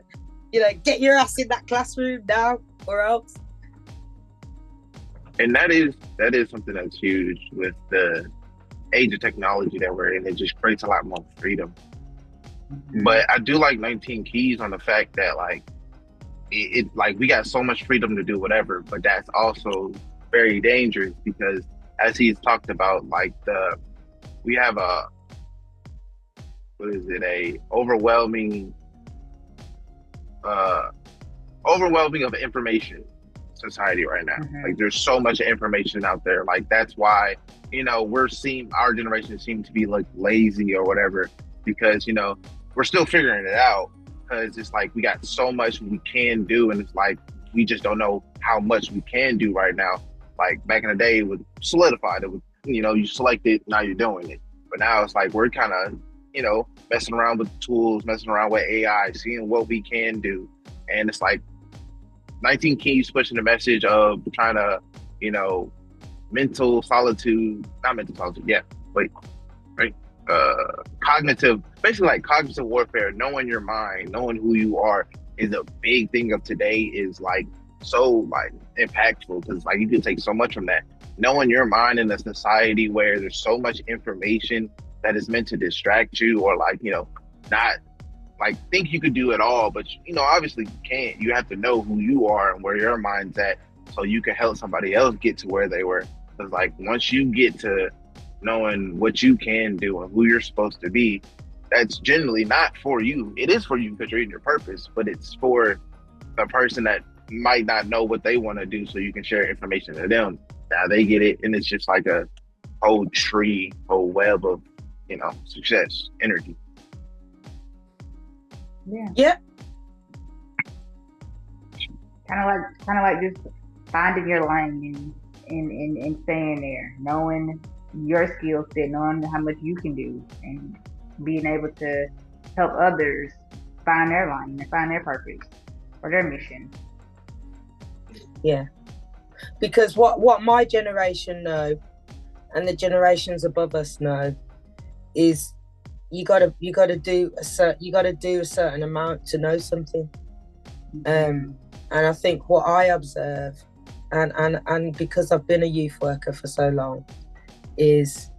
you know, get your ass in that classroom now or else. And that is something that's huge with the age of technology that we're in. It just creates a lot more freedom. But I do like 19 Keys on the fact that like it like we got so much freedom to do whatever, but that's also very dangerous because as he's talked about, like we have a overwhelming of information society right now. Like there's so much information out there. Like that's why, you know, our generation seems to be like lazy or whatever, because, you know, we're still figuring it out, because it's like we got so much we can do, and it's like we just don't know how much we can do right now. Like back in the day, it was solidified. It was, you know, you select it, now you're doing it. But now it's like we're kind of, you know, messing around with tools, messing around with AI, seeing what we can do. And it's like 19 Keys pushing the message of trying to, you know, cognitive, basically like cognitive warfare, knowing your mind, knowing who you are is a big thing of today, is like so like impactful, because like you can take so much from that. Knowing your mind in a society where there's so much information that is meant to distract you, or like, you know, not like think you could do it all, but you know, obviously you can't. You have to know who you are and where your mind's at, so you can help somebody else get to where they were. Because like once you get to knowing what you can do and who you're supposed to be, that's generally not for you. It is for you because you're in your purpose, but it's for the person that might not know what they want to do, so you can share information to them. Now they get it, and it's just like a whole web of success, energy. Yeah. Kind of like just finding your lane and staying there, knowing your skill set, knowing how much you can do, and being able to help others find their lane and find their purpose or their mission. Yeah. Because what my generation know, and the generations above us know, is you gotta do a certain amount to know something. And I think what I observe, and because I've been a youth worker for so long, is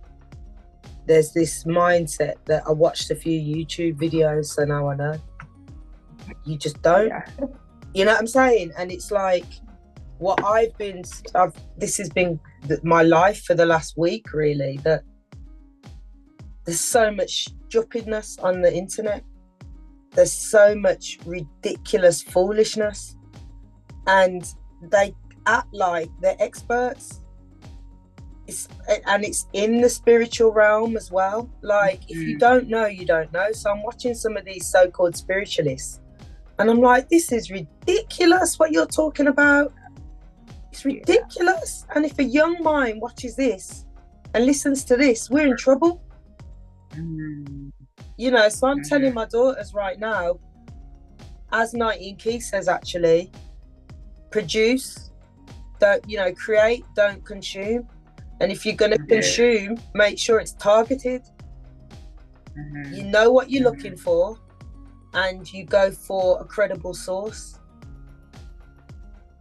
there's this mindset that I watched a few YouTube videos, so now I know. You just don't. Yeah. You know what I'm saying? And it's like what this has been my life for the last week, really, that there's so much stupidness on the internet. There's so much ridiculous foolishness, and they act like they're experts. It's in the spiritual realm as well. Like, if you don't know, you don't know. So I'm watching some of these so-called spiritualists, and I'm like, this is ridiculous what you're talking about. It's ridiculous. And if a young mind watches this and listens to this, we're in trouble. So I'm telling my daughters right now, as 19 Key says, actually, produce, don't, create, don't consume. And if you're going to consume, make sure it's targeted. You know what you're looking for, and you go for a credible source.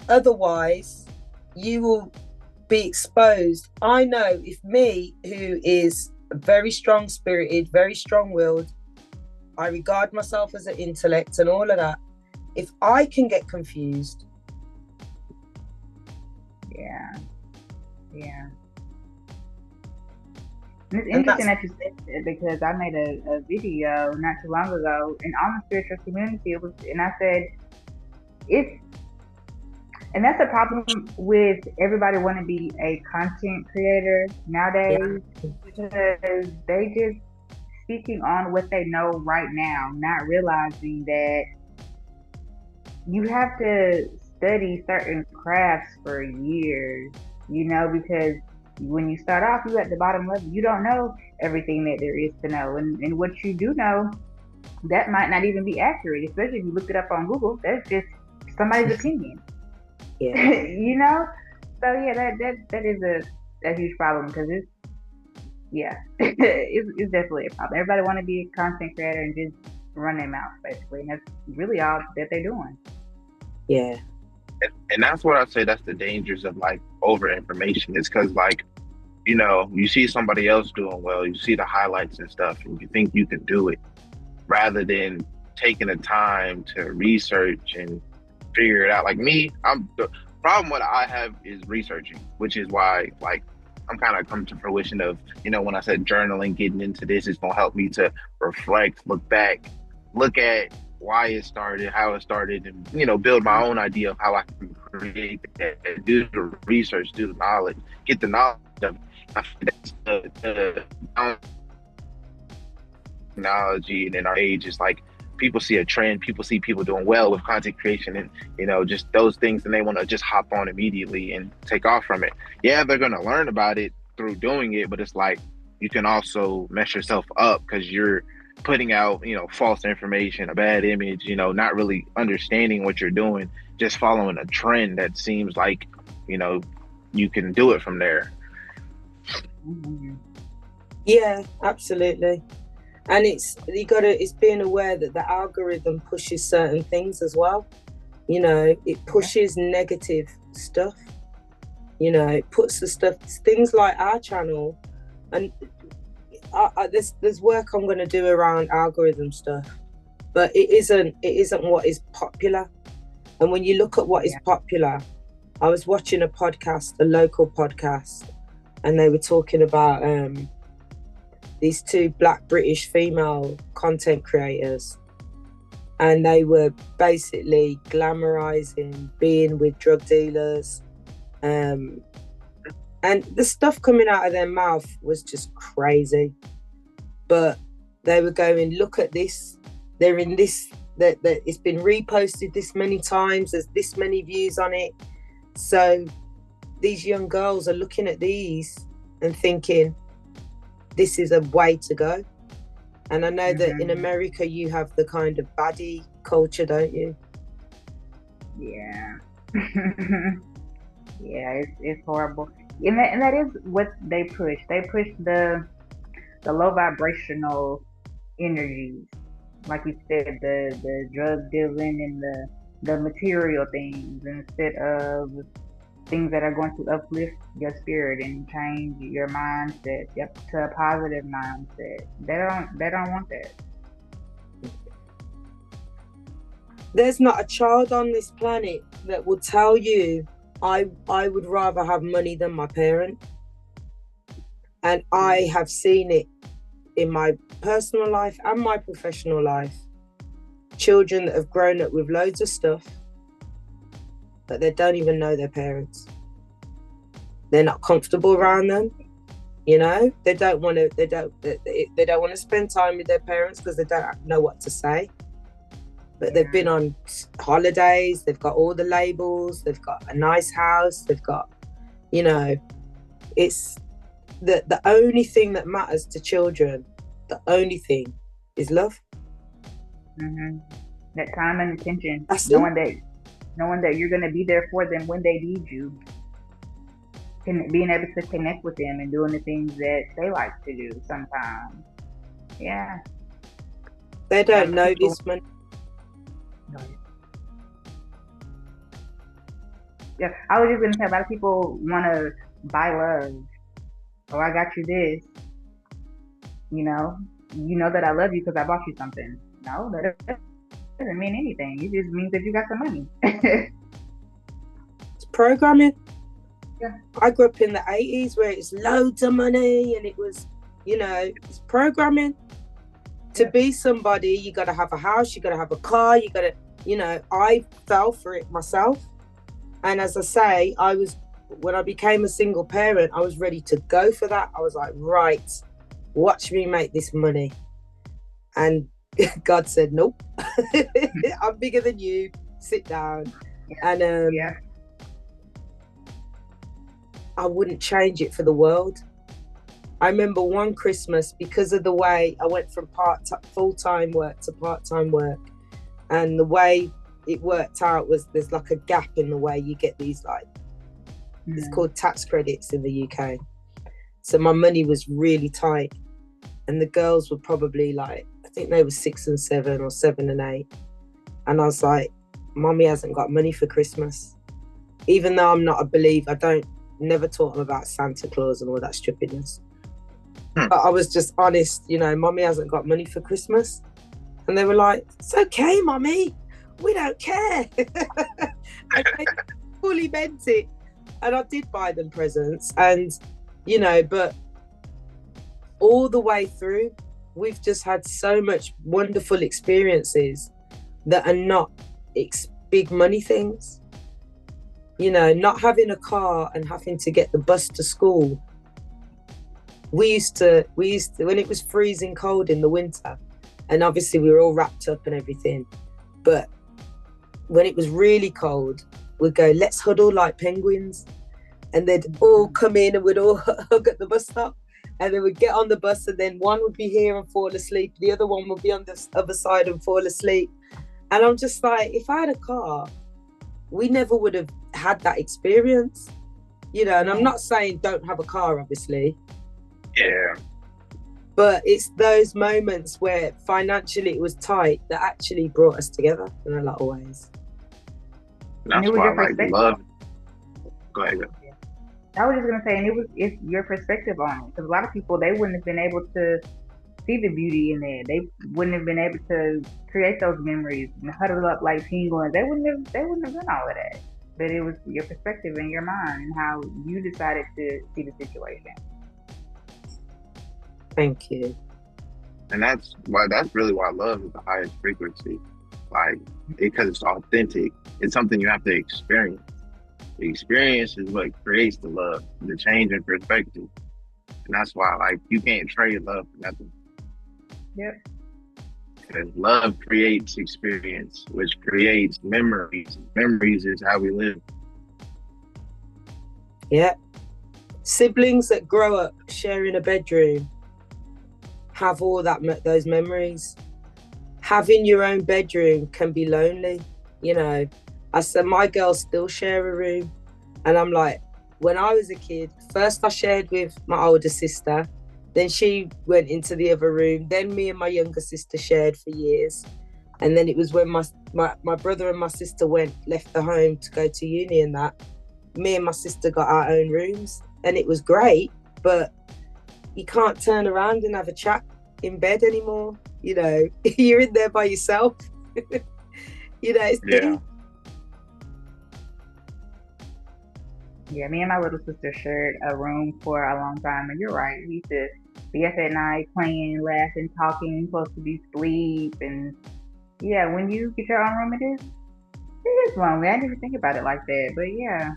Otherwise, you will be exposed. I know if me, who is very strong spirited, very strong willed, I regard myself as an intellect and all of that, if I can get confused. Yeah. And it's interesting that you said that, because I made a video not too long ago, and on the spiritual community, and I said, and that's a problem with everybody wanting to be a content creator nowadays, because they just speaking on what they know right now, not realizing that you have to study certain crafts for years, because when you start off, you at the bottom level, you don't know everything that there is to know. And what you do know, that might not even be accurate, especially if you look it up on Google. That's just somebody's opinion. So that is a huge problem, because it's definitely a problem. Everybody want to be a content creator and just run their mouth, basically, and that's really all that they're doing. Yeah. And that's what I say, that's the dangers of like over information. It's because you see somebody else doing well, you see the highlights and stuff, and you think you can do it, rather than taking the time to research and figure it out. Like me, the problem what I have is researching, which is why like I'm kind of come to fruition of, when I said journaling, getting into this is going to help me to reflect, look back, look at why it started, how it started, and, build my own idea of how I can create that, do the research, do the knowledge, get the knowledge of the technology. And in our age, is like people see a trend, people see people doing well with content creation and, just those things, and they want to just hop on immediately and take off from it. Yeah, they're going to learn about it through doing it, but it's like you can also mess yourself up because you're putting out, false information, a bad image, not really understanding what you're doing, just following a trend that seems like, you can do it from there. Yeah, absolutely. And it's being aware that the algorithm pushes certain things as well. It pushes negative stuff. It puts things like our channel, and there's work I'm going to do around algorithm stuff, but it isn't what is popular. And when you look at what is popular, I was watching a local podcast, and they were talking about these two Black British female content creators, and they were basically glamorizing being with drug dealers, and the stuff coming out of their mouth was just crazy. but they were going, look at this, they're in this, that it's been reposted this many times, there's this many views on it. So these young girls are looking at these and thinking, this is a way to go. And I know that in America you have the kind of baddie culture, don't you? Yeah. Yeah, it's horrible. And that is what they push. They push the low vibrational energies. Like you said, the drug dealing and the material things instead of things that are going to uplift your spirit and change your mindset to a positive mindset. They don't want that. There's not a child on this planet that will tell you I would rather have money than my parent. And I have seen it in my personal life and my professional life. Children that have grown up with loads of stuff, but they don't even know their parents. They're not comfortable around them. You know, they don't want to spend time with their parents because they don't know what to say. But they've been on holidays, they've got all the labels, they've got a nice house, they've got, you know, it's the only thing that matters to children, the only thing is love. That time and attention. That's knowing that you're going to be there for them when they need you. Being able to connect with them and doing the things that they like to do sometimes. Yeah. They don't know this money. Yeah, I was just going to say, a lot of people want to buy love. Oh, I got you this. You know that I love you because I bought you something. No, that doesn't mean anything. It just means that you got some money. It's programming. Yeah. I grew up in the 80s where it's loads of money and it was, it's programming. To be somebody, you got to have a house, you got to have a car, you got to, I fell for it myself. And as I say, when I became a single parent, I was ready to go for that. I was like, right, watch me make this money. And God said, nope, I'm bigger than you, sit down. And I wouldn't change it for the world. I remember one Christmas, because of the way I went from full-time work to part-time work, and the way it worked out was there's like a gap in the way you get these it's called tax credits in the UK. So my money was really tight, and the girls were probably I think they were 6 and 7 or 7 and 8. And I was like, Mommy hasn't got money for Christmas. Even though I'm not a believer, never taught them about Santa Claus and all that stupidness. But I was just honest, Mommy hasn't got money for Christmas. And they were like, it's okay, Mommy, we don't care. I fully meant it. And I did buy them presents. And, but all the way through, we've just had so much wonderful experiences that are not big money things. Not having a car and having to get the bus to school. We used to, when it was freezing cold in the winter, and obviously we were all wrapped up and everything, but when it was really cold, we'd go, let's huddle like penguins. And they'd all come in and we'd all hug at the bus stop. And then we'd get on the bus, and then one would be here and fall asleep. The other one would be on the other side and fall asleep. And I'm just like, if I had a car, we never would have had that experience. And I'm not saying don't have a car, obviously. Yeah. But it's those moments where financially it was tight that actually brought us together in a lot of ways. That's why I like love. Go ahead. I was just gonna say, and it's your perspective on it, because a lot of people, they wouldn't have been able to see the beauty in it. They wouldn't have been able to create those memories and huddle up like penguins. They wouldn't have done all of that. But it was your perspective in your mind and how you decided to see the situation. Thank you. And that's really why love is the highest frequency. Because it's authentic. It's something you have to experience. The experience is what creates the love, the change in perspective. And that's why, you can't trade love for nothing. Yep. Because love creates experience, which creates memories. Memories is how we live. Yeah. Siblings that grow up sharing a bedroom have all those memories. Having your own bedroom can be lonely. You know, I said my girls still share a room, and I'm like, when I was a kid, first I shared with my older sister, then she went into the other room, then me and my younger sister shared for years, and then it was when my brother and my sister left the home to go to uni, and that me and my sister got our own rooms, and it was great, but you can't turn around and have a chat in bed anymore. You know, you're in there by yourself. You know, it's Yeah. Yeah, me and my little sister shared a room for a long time, and you're right. We used to be up at night playing, laughing, talking, supposed to be asleep, and yeah, when you get your own room, it is lonely. I didn't even think about it like that, but yeah,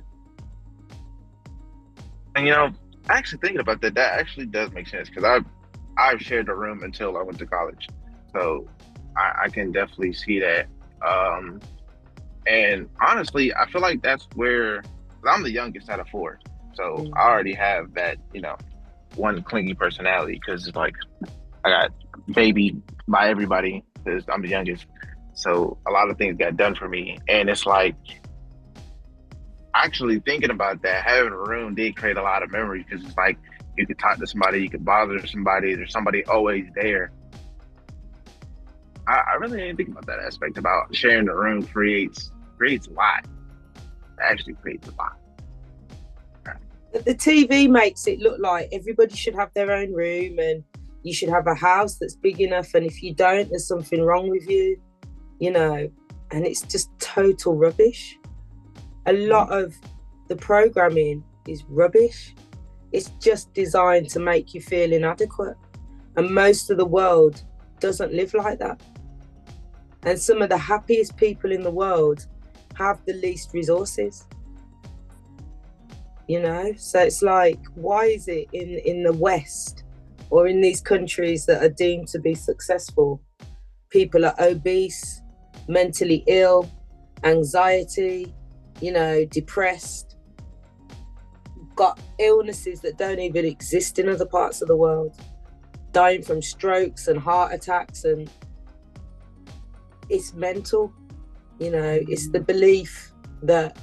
And you know, actually thinking about that, that actually does make sense because I've shared a room until I went to college, so I can definitely see that. Um, and honestly, I feel like that's where 'cause I'm the youngest out of four, so I already have that, one clingy personality because it's like I got babied by everybody because I'm the youngest. So a lot of things got done for me, and it's like actually thinking about that, having a room did create a lot of memories because it's like you could talk to somebody, you could bother somebody, there's somebody always there. I really didn't think about that aspect about sharing the room creates a lot. It actually creates a lot. the TV makes it look like everybody should have their own room and you should have a house that's big enough, and if you don't, there's something wrong with you, you know, and it's just total rubbish. A lot of the programming is rubbish. It's just designed to make you feel inadequate, and most of the world doesn't live like that. And some of the happiest people in the world have the least resources. You know, so it's like, why is it in the West or in these countries that are deemed to be successful, people are obese, mentally ill, anxiety, you know, depressed, got illnesses that don't even exist in other parts of the world, dying from strokes and heart attacks, and it's mental. You know, it's the belief that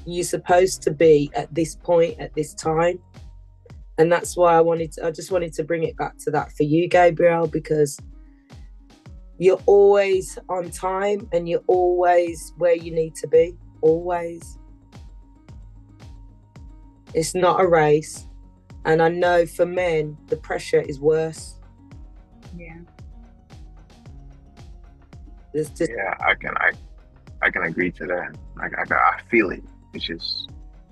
you're supposed to be at this point at this time. And that's why I just wanted to bring it back to that for you, Gabriel, because you're always on time and you're always where you need to be, always. It's not a race. And I know for men, the pressure is worse. yeah. Yeah, I can agree to that. I feel it. It's just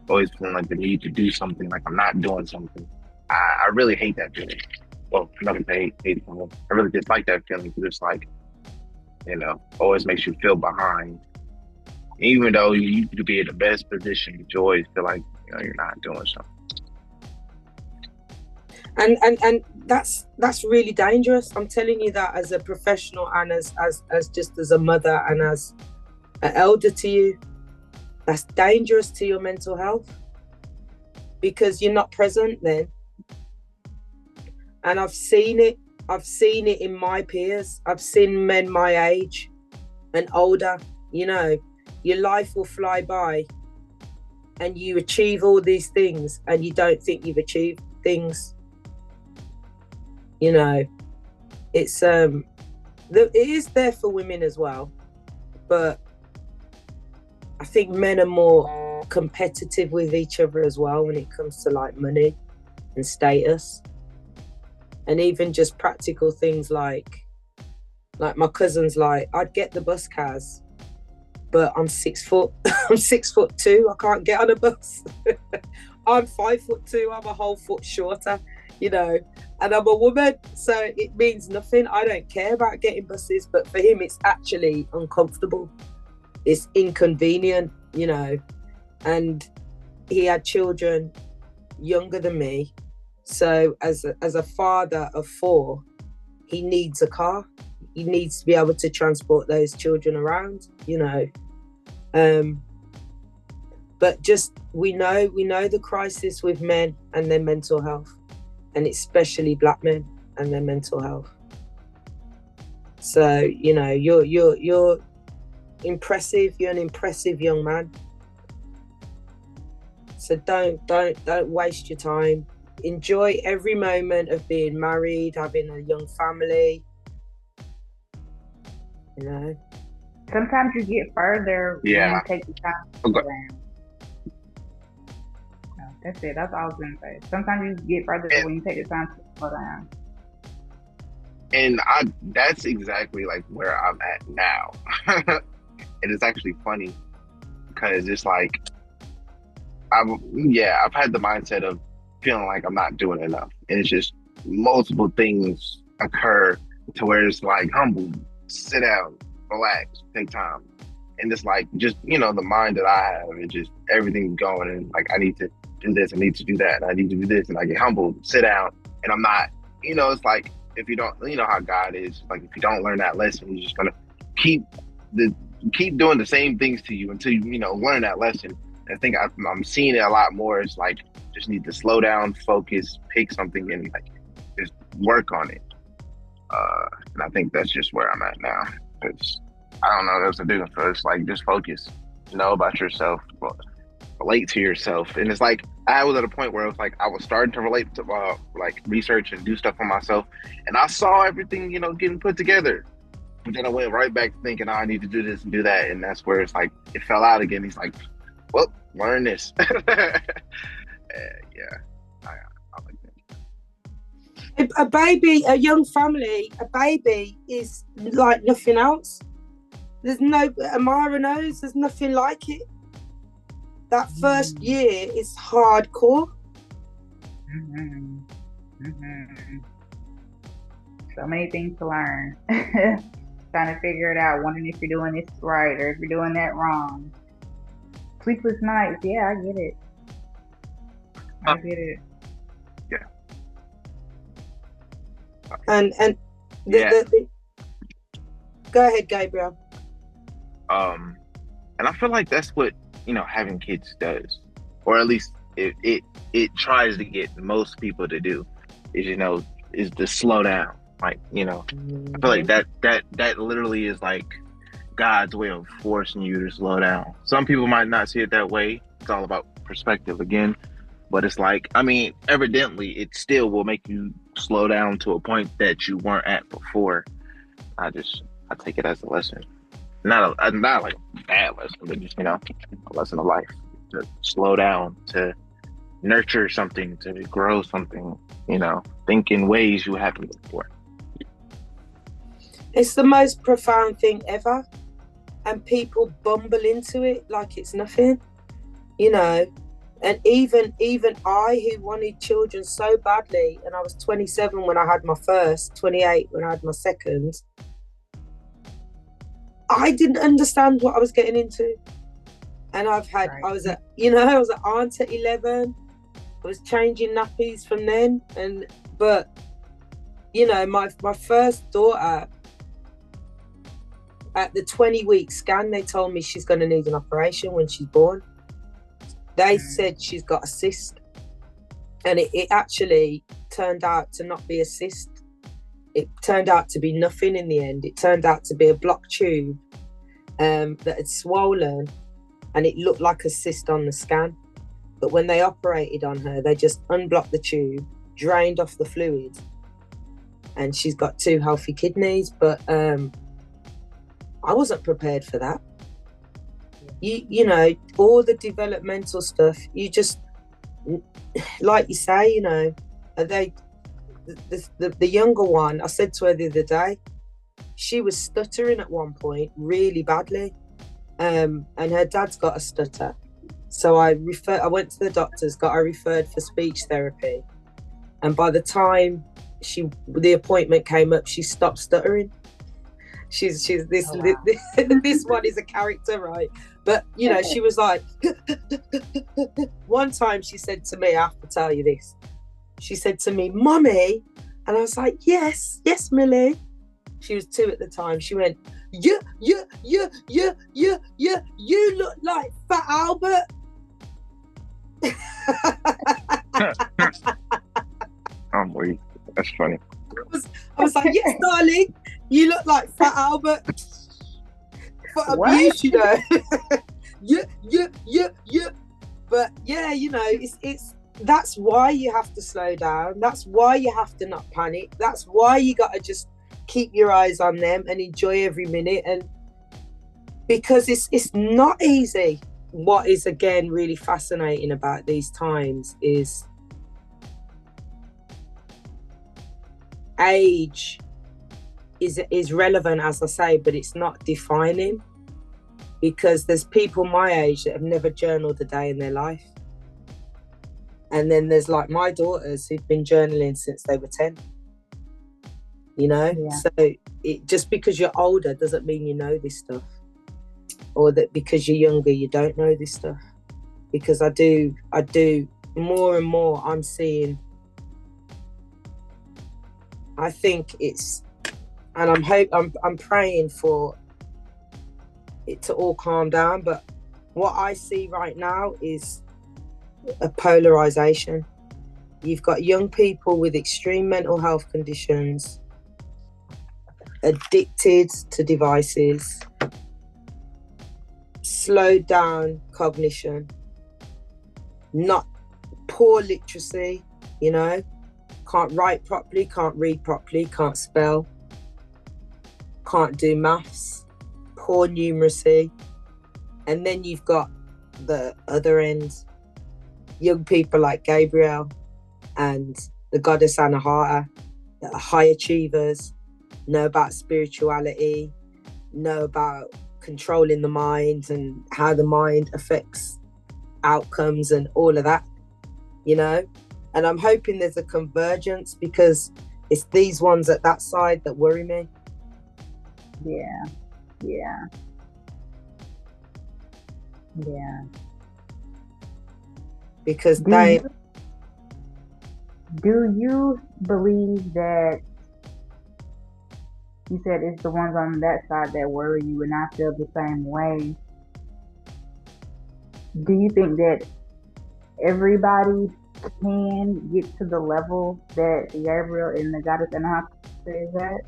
always feeling like the need to do something, like I'm not doing something. I really hate that feeling. Well, nothing to hate from I really dislike that feeling because it's like, always makes you feel behind. Even though you could be in the best position, but you always feel like, you're not doing something. And that's really dangerous. I'm telling you that as a professional and as just as a mother and as an elder to you. That's dangerous to your mental health because you're not present then. And I've seen it in my peers. I've seen men my age and older, your life will fly by and you achieve all these things and you don't think you've achieved things. It's it is there for women as well, but I think men are more competitive with each other as well when it comes to like money and status, and even just practical things like my cousin's like, I'd get the bus cars, but I'm 6 foot, I'm 6'2", I can't get on a bus. I'm 5'2", I'm a whole foot shorter, and I'm a woman, so it means nothing. I don't care about getting buses, but for him, it's actually uncomfortable. It's inconvenient, and he had children younger than me. So as a father of 4, he needs a car. He needs to be able to transport those children around, you know. But just we know the crisis with men and their mental health, and especially black men and their mental health. So, you know, you're impressive. You're an impressive young man. So don't waste your time. Enjoy every moment of being married, having a young family. You know. Sometimes you get further when you take the time to slow down. No, that's it. That's all I was gonna say. Sometimes you get further when you take the time to slow down. And that's exactly like where I'm at now. And it's actually funny because it's like I've had the mindset of feeling like I'm not doing enough. And it's just multiple things occur to where it's like humble, sit down, relax, take time. And it's like just, you know, the mind that I have and just everything going and like I need to do this, I need to do that, and I need to do this, and I get humbled, sit down, and I'm not, you know, it's like if you don't, you know how God is, like if you don't learn that lesson, He's just gonna keep doing the same things to you until you know, learn that lesson. And I think I'm seeing it a lot more. It's like just need to slow down, focus, pick something, and like just work on it. And I think that's just where I'm at now. Because I don't know what else to do. So it's like just focus, know about yourself, relate to yourself. And it's like I was at a point where it was like I was starting to relate to like research and do stuff for myself, and I saw everything, you know, getting put together. But then I went right back to thinking, oh, I need to do this and do that, and that's where it's like it fell out again. He's like, well, learn this. I like that. A baby, a young family, a baby is like nothing else. There's no, Amara knows, there's nothing like it. That first year is hardcore. So many things to learn. Trying to figure it out, wondering if you're doing this right or if you're doing that wrong. Sleepless nights, yeah, I get it. Yeah. And go ahead, Gabriel. And I feel like that's what, you know, having kids does, or at least it tries to get most people to do, is, you know, is to slow down. Like, you know, I feel like that literally is like God's way of forcing you to slow down. Some people might not see it that way. It's all about perspective again. But it's like, I mean, evidently it still will make you slow down to a point that you weren't at before. I take it as a lesson. Not like a bad lesson, but just, you know, a lesson of life. To slow down, to nurture something, to grow something, you know, think in ways you haven't before. It's the most profound thing ever. And people bumble into it like it's nothing, you know. And even I, who wanted children so badly, and I was 27 when I had my first, 28 when I had my second, I didn't understand what I was getting into. And I was an aunt at 11. I was changing nappies from then. But, you know, my first daughter, at the 20-week scan, they told me she's going to need an operation when she's born. They said she's got a cyst. And it actually turned out to not be a cyst. It turned out to be nothing in the end. It turned out to be a blocked tube that had swollen, and it looked like a cyst on the scan. But when they operated on her, they just unblocked the tube, drained off the fluid, and she's got 2 healthy kidneys. But I wasn't prepared for that. You know, all the developmental stuff, you just, like you say, you know, the younger one, I said to her the other day, she was stuttering at one point really badly, and her dad's got a stutter. So I went to the doctors, got her referred for speech therapy, and by the time the appointment came up, she stopped stuttering. She's this this one is a character, right? But you know, she was like one time she said to me, I have to tell you this, she said to me, "Mummy, And I was like, yes, Millie. She was 2 at the time. She went, you look like Fat Albert. I'm weak. That's funny. I was like, yes, darling, you look like Fat Albert. For abuse, you know. yeah. But yeah, you know, it's that's why you have to slow down. That's why you have to not panic. That's why you got to just keep your eyes on them and enjoy every minute. And because it's not easy. What is again really fascinating about these times is age is relevant, as I say, but it's not defining, because there's people my age that have never journaled a day in their life. And then there's like my daughters who've been journaling since they were 10. You know? Yeah. So just because you're older doesn't mean you know this stuff. Or that because you're younger you don't know this stuff. Because I do more and more. I'm seeing, I think it's, and I'm praying for it to all calm down, but what I see right now is a polarization. You've got young people with extreme mental health conditions, addicted to devices, slowed down cognition, not poor literacy, you know, can't write properly, can't read properly, can't spell, can't do maths, poor numeracy. And then you've got the other end, young people like Gabriel and the goddess Anahata that are high achievers, know about spirituality, know about controlling the mind and how the mind affects outcomes and all of that, you know. And I'm hoping there's a convergence, because it's these ones at that side that worry me. Yeah. Because do you believe that, you said it's the ones on that side that worry you, and I feel the same way. Do you think that everybody can get to the level that Gabriel and the goddess Anahata is at?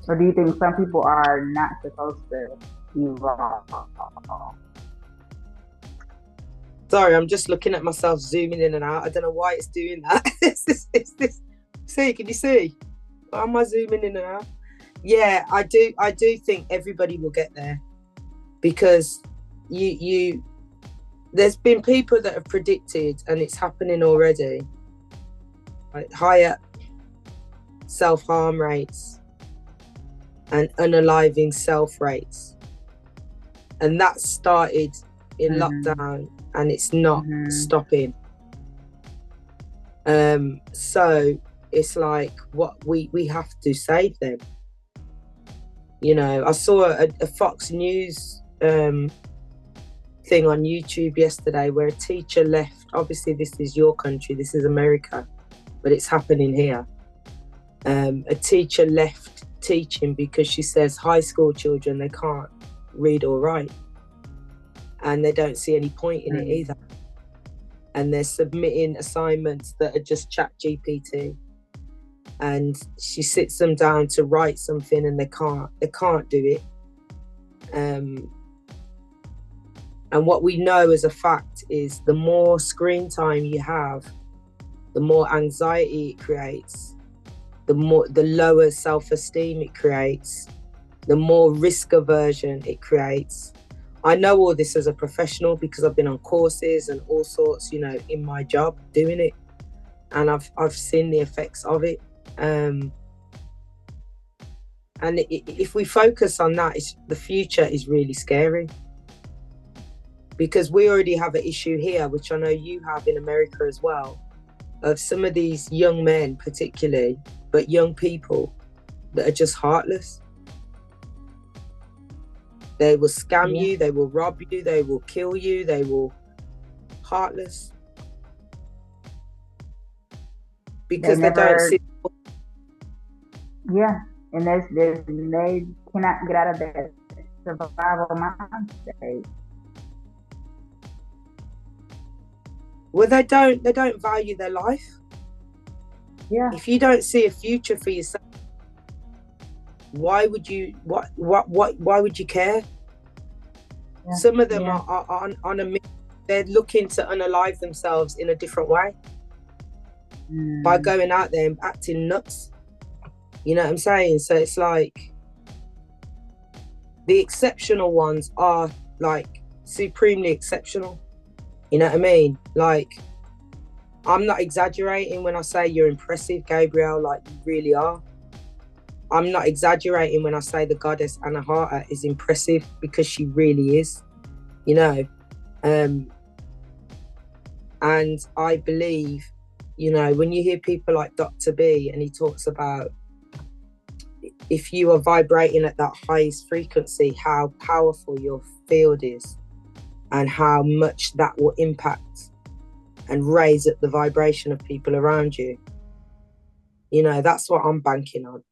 Or do you think some people are not supposed to evolve? Sorry, I'm just looking at myself zooming in and out. I don't know why it's doing that. It's this. See, can you see? Why am I zooming in and out? Yeah, I do think everybody will get there, because you there's been people that have predicted, and it's happening already, like higher self-harm rates and unaliving self rates. And that started in lockdown, and it's not stopping. So it's like, what we have to save them. You know, I saw a Fox News thing on YouTube yesterday where a teacher left. Obviously this is your country, this is America, but it's happening here. A teacher left teaching because she says high school children, they can't read or write, and they don't see any point in it either. And they're submitting assignments that are just chat GPT, and she sits them down to write something and they can't do it. And what we know as a fact is the more screen time you have, the more anxiety it creates, the lower self-esteem it creates, the more risk aversion it creates. I know all this as a professional because I've been on courses and all sorts, you know, in my job doing it, and I've seen the effects of it. And if we focus on that, the future is really scary, because we already have an issue here, which I know you have in America as well, of some of these young men particularly, but young people that are just heartless. They will scam you, they will rob you, they will kill you, they will... heartless. because they don't see. Yeah, and they cannot get out of that survival mind state. Well, they don't value their life. Yeah. If you don't see a future for yourself, why would you? Why would you care? Yeah. Some of them are on a. They're looking to unalive themselves in a different way by going out there and acting nuts. You know what I'm saying? So it's like the exceptional ones are like supremely exceptional. You know what I mean? Like, I'm not exaggerating when I say you're impressive, Gabriel, like you really are. I'm not exaggerating when I say the goddess Anahata is impressive, because she really is, you know. And I believe, you know, when you hear people like Dr. B, and he talks about if you are vibrating at that highest frequency, how powerful your field is and how much that will impact and raise up the vibration of people around you. You know, that's what I'm banking on.